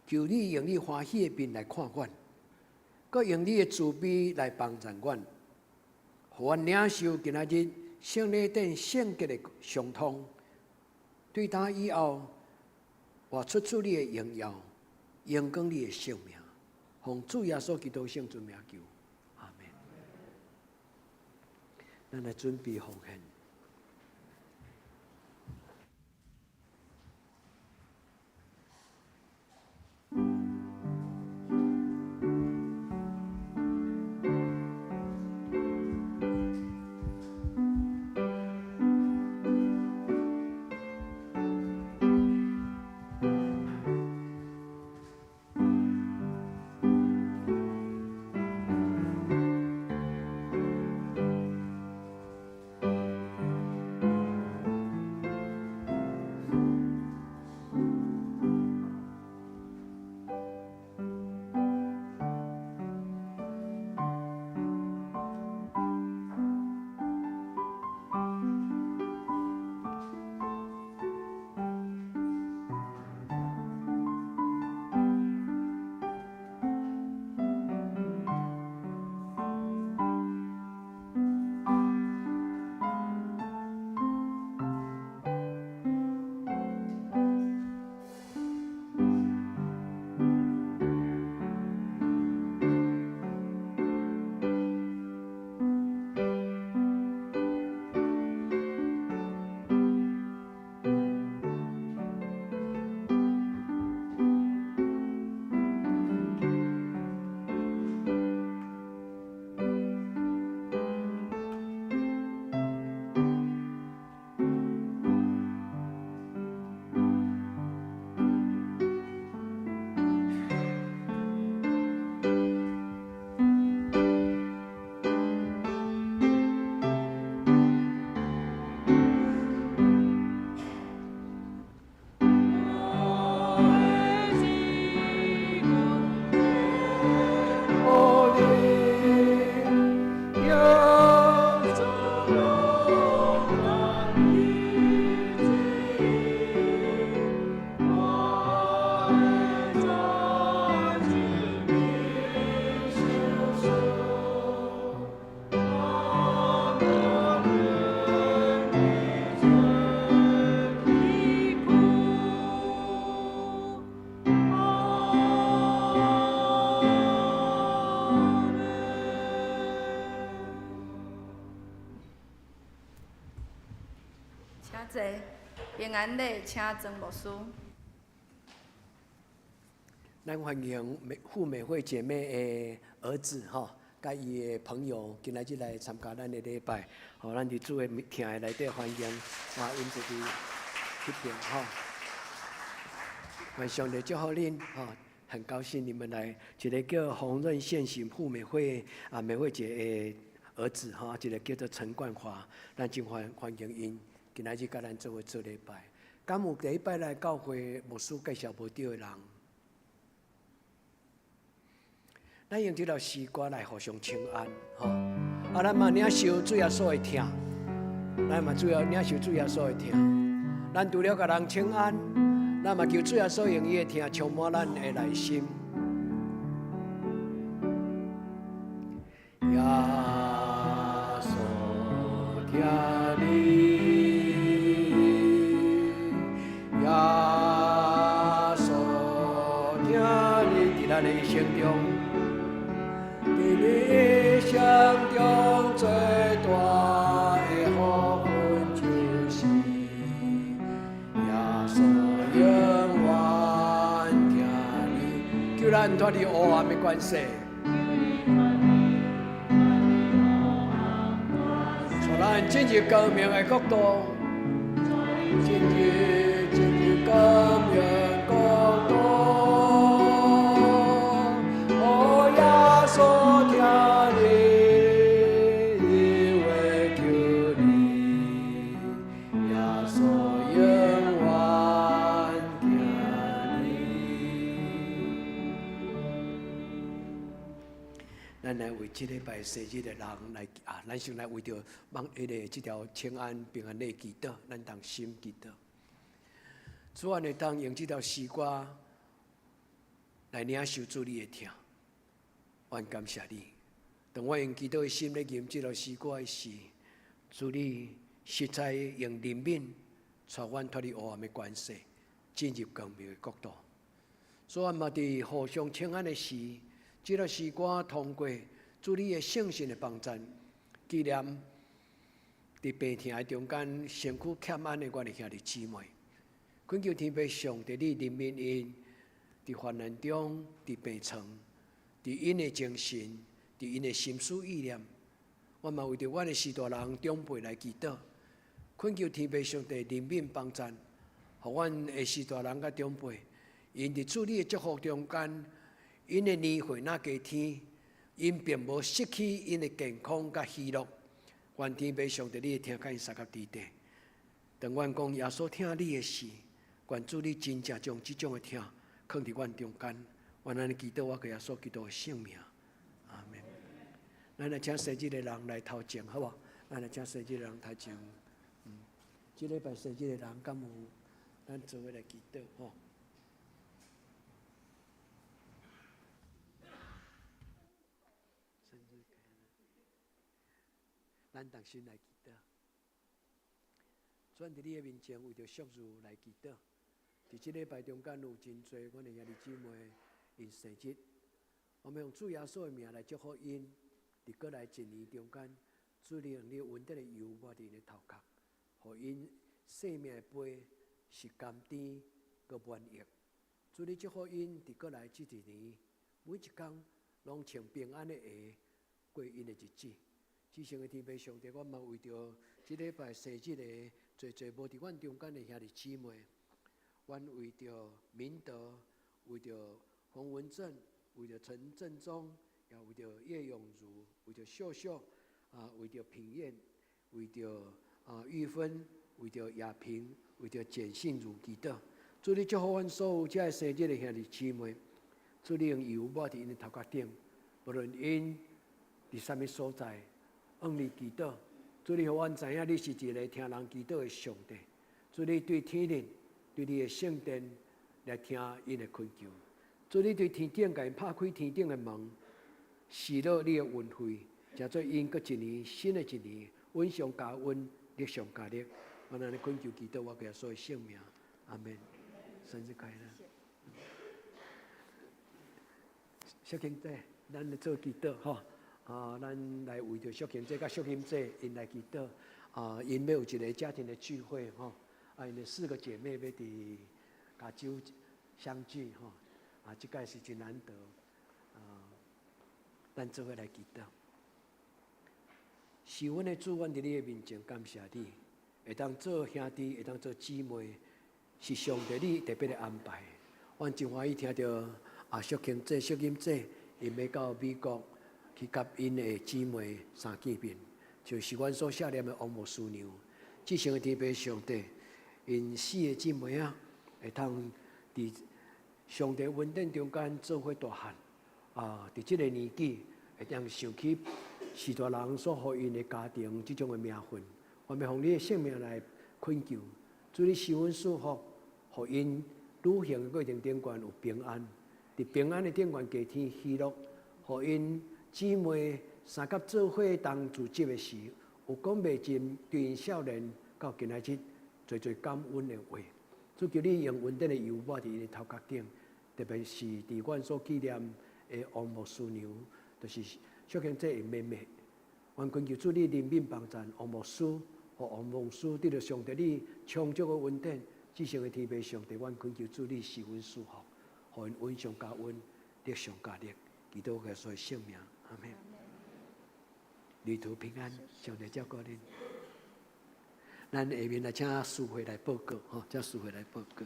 求你用你欢喜的面来看阮，搁用你的慈悲来帮助阮，互阮领受今仔日圣礼顶圣洁的相通。对他以后，活出你的荣耀，荣光你的生命，奉主耶稣基督圣尊名求。咱来准备奉献。请坐。平安礼，请曾牧师。咱欢迎富美会姐妹的儿子哈，甲伊的朋友今仔日来参加咱的礼拜，互咱伫主的厅的内底欢迎，因就伫迄边哈。愿上帝祝福恁哈，很高兴你们来，一个叫洪润县行富美会美惠姐的儿子哈，一个叫做陈冠华，咱真欢迎因，今仔日甲咱做伙做礼拜。敢有第一摆来教会牧师介绍无对的人？咱用这条诗歌来互相请安，吼！咱嘛领受主耶稣的听，咱嘛主要领受主耶稣的听。咱除了甲人请安，咱嘛求主耶稣用伊的听充满咱的内心。耶稣听你。耶稣听你，伫咱的一生中，伫你一生中最大的福分就是，耶稣永远听你，叫咱脱离黑暗的关系，使咱进入光明的国度，进入光明国度，哦，耶稣听你，因为求你，耶稣永远听你。咱来为这礼拜生日的人来咱先来为着这条请安平安礼祈祷，咱同心祈祷。主啊，你当用这条诗歌来领受主你的听，我感谢你。当我用祈祷的心来念这条诗歌的时，主你实在用怜悯，带阮脱离黑暗的关系，进入光明的国度。所以，我嘛伫互相请安的时，这条诗歌通过主你的圣神的帮助，纪念伫病痛的中间身躯欠安的我的兄弟姊妹。恳求天父上帝，你怜悯因，伫患难中，伫病床，伫因的精神，伫因的心思意念，我嘛为着阮的许大人长辈来祈祷，恳求天父上帝怜悯帮助，互阮的许大人甲长辈，因伫主你的祝福中间，因的年岁那加添，因并无失去因的健康甲喜乐。愿天父上帝，你听甲因三甲地地。当阮讲耶稣听你的时，愿主你真正将这种的听放伫阮中间。愿安尼祈祷，我给耶稣基督的圣名，阿门。咱来请生日的人来头前，好不好？咱来请生日的人头前。这礼拜生日的人，敢有咱做伙来祈祷吼。生日快乐！咱同心来祈祷。转伫你的面前，为着属日来祈祷。伫这礼拜中间有真多阮的兄弟姊妹因生日，我们用主耶稣的名来祝福因。伫过来一年中间，主你用你温德的油抹伫因的头壳，互因生命的杯是甘甜佮满溢。主你祝福因伫过来这一年，每一天拢穿平安的鞋过因的日子。至圣的天父上帝，我嘛为着这礼拜生日的最无伫阮中间的兄弟姊妹，阮为着明德，为着洪文正，为着陈振中，也为着叶永如，为着秀秀，为着平燕，为着玉芬，为着亚平，为着简信如祈祷。主你祝福阮所有这生日的兄弟姊妹，主你用油抹伫因的头壳顶，无论因伫啥物所在。向你祈祷，主你互阮知影，你是一个听人祈祷的上帝。主你对天灵，对你的圣殿来听因的恳求。主你对天顶，甲因拍开天顶的门，赐落你的恩惠，诚做因搁一年新的一年，恩上加恩，力上加力。我安尼恳求祈祷，我给所有性命，阿门。生日快乐！小兄弟，咱来做祈祷吼。咱来为着小贤姐甲小贤姐因来祈祷。因要有一个家庭的聚会吼，因的4个姐妹要伫加州相聚吼，即届是真难得，咱做伙来祈祷。是阮的主，阮伫你的面前感谢你，会当做兄弟，会当做姊妹，是上帝你特别的安排。阮真欢喜听到淑琴姐、淑音姐，因要到美国去甲因的姊妹相见面，就是阮所写念的王母师娘。至圣的天父上帝，因4个姊妹会当伫上帝恩典中间做伙大汉，伫即个年纪会当想起许多人所互因的家庭即种的命运，我们奉你的性命来恳求，主你施恩祝福，互因旅行的过程顶悬有平安，伫平安的顶悬加添喜乐，互因姊妹三甲做伙当自责的时，有讲袂尽对因少年到今仔日最感恩的话。主求你用恩典的油抹伫因的头壳顶，特别是伫阮所纪念的王母师娘，就是淑琴姐的妹妹。阮恳求主你怜悯帮助王牧师和王牧师得到上帝你充足的恩典，至圣的天父上帝，阮恳求主你施恩赐福，互因恩上加恩，力上加力，祈祷耶稣的圣名，阿门。旅途平安，上帝照顾恁。咱下面来请师会来报告，请师会来报告。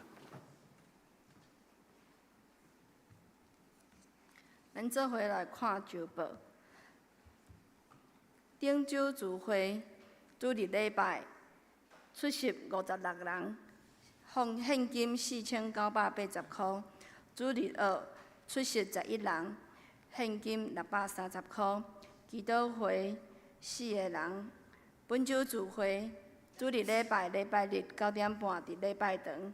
咱做伙来看周报。顶州聚会拄日礼拜出席56人，奉现金4980块；主日学出席11人，现金630块；祈祷会4个人。本周聚会拄日礼拜日9点半伫礼拜堂，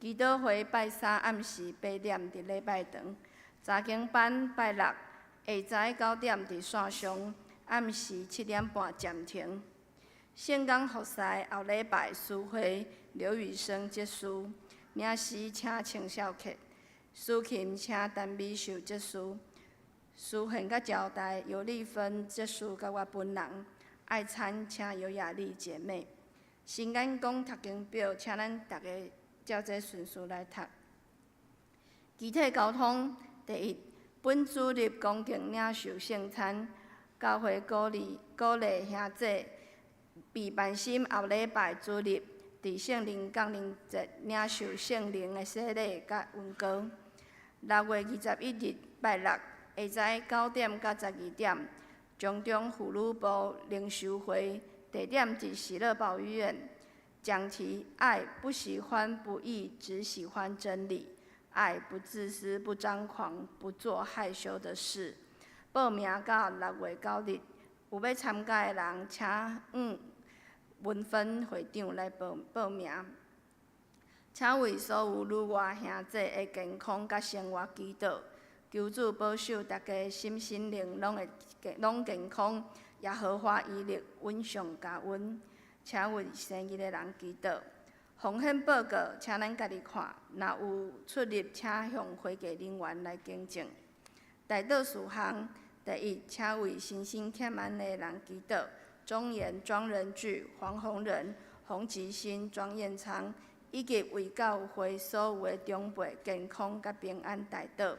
祈祷会拜3暗时8点伫礼拜堂，查经班拜6下晝9点伫线上。暗时7点半暂停。圣港服侍后礼拜诗会刘雨生结束，领诗请青少客，苏琴请陈美秀结束，书宪甲交代尤丽芬结束甲我本人，爱餐请尤雅丽姐妹。新眼讲读经表，请咱大家照这顺序来读。集体交通第一，本主日恭敬领受圣餐。教会鼓励兄弟备办心后礼拜主日，伫圣灵降临节领受圣灵的洗礼甲恩膏。6月21日拜6下晝9点到12点，中中妇女部灵修会，地点伫喜乐保育院。讲题：爱不喜欢不义，只喜欢真理。爱不自私，不张狂，不做害羞的事。报名到6月9日，有要参加的人，请文芬会长来报名。请为所有女外兄弟的健康甲生活祈祷，求主保守大家心心灵拢健康，也豪华毅力，稳上加稳。请为生日的人祈祷。奉献报告，请咱家己看，若有出入，请向会计人员来更正。代祷事项：第一，请为身心欠安的人祈祷。中原庄仁聚、黄宏仁、洪吉新、庄彦昌，以及为教会所有的长辈健康甲平安代祷。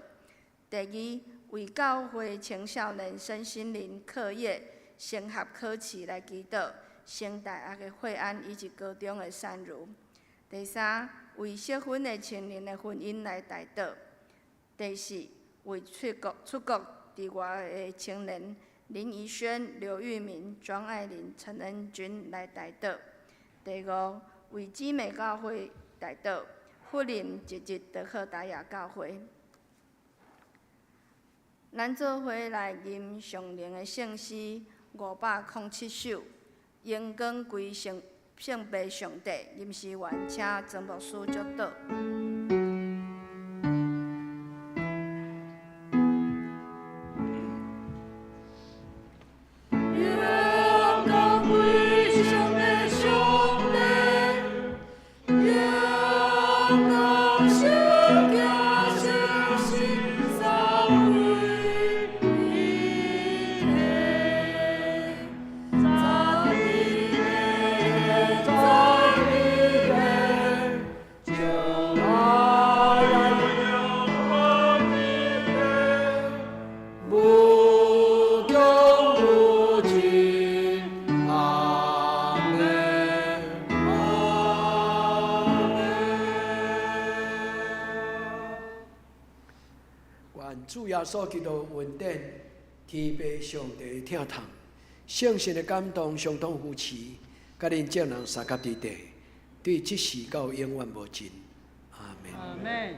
第二，为教会青少年身心灵课业升学考试来祈祷，升大学的惠安以及高中的善如。第三，为适婚的青年的婚姻来代祷。第四，为出国伫外的青年林怡轩、刘玉明、庄爱玲、陈恩君来代祷。第五，为姊妹教会代祷，福林一日德克达亚教会。咱做伙来吟上灵的圣诗507首，荣光归圣父上帝。吟诗员请曾牧师祝祷。在地内。耶稣基督恩典，天父上帝疼痛，圣神的感动相当扶持，甲恁众人三甲伫地，对即时到永远无尽。阿门。阿门。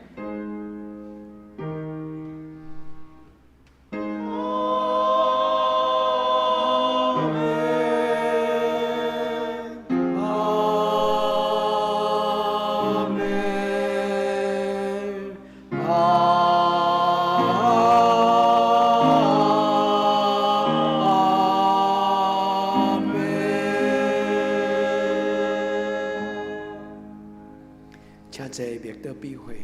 请坐，灭得避讳。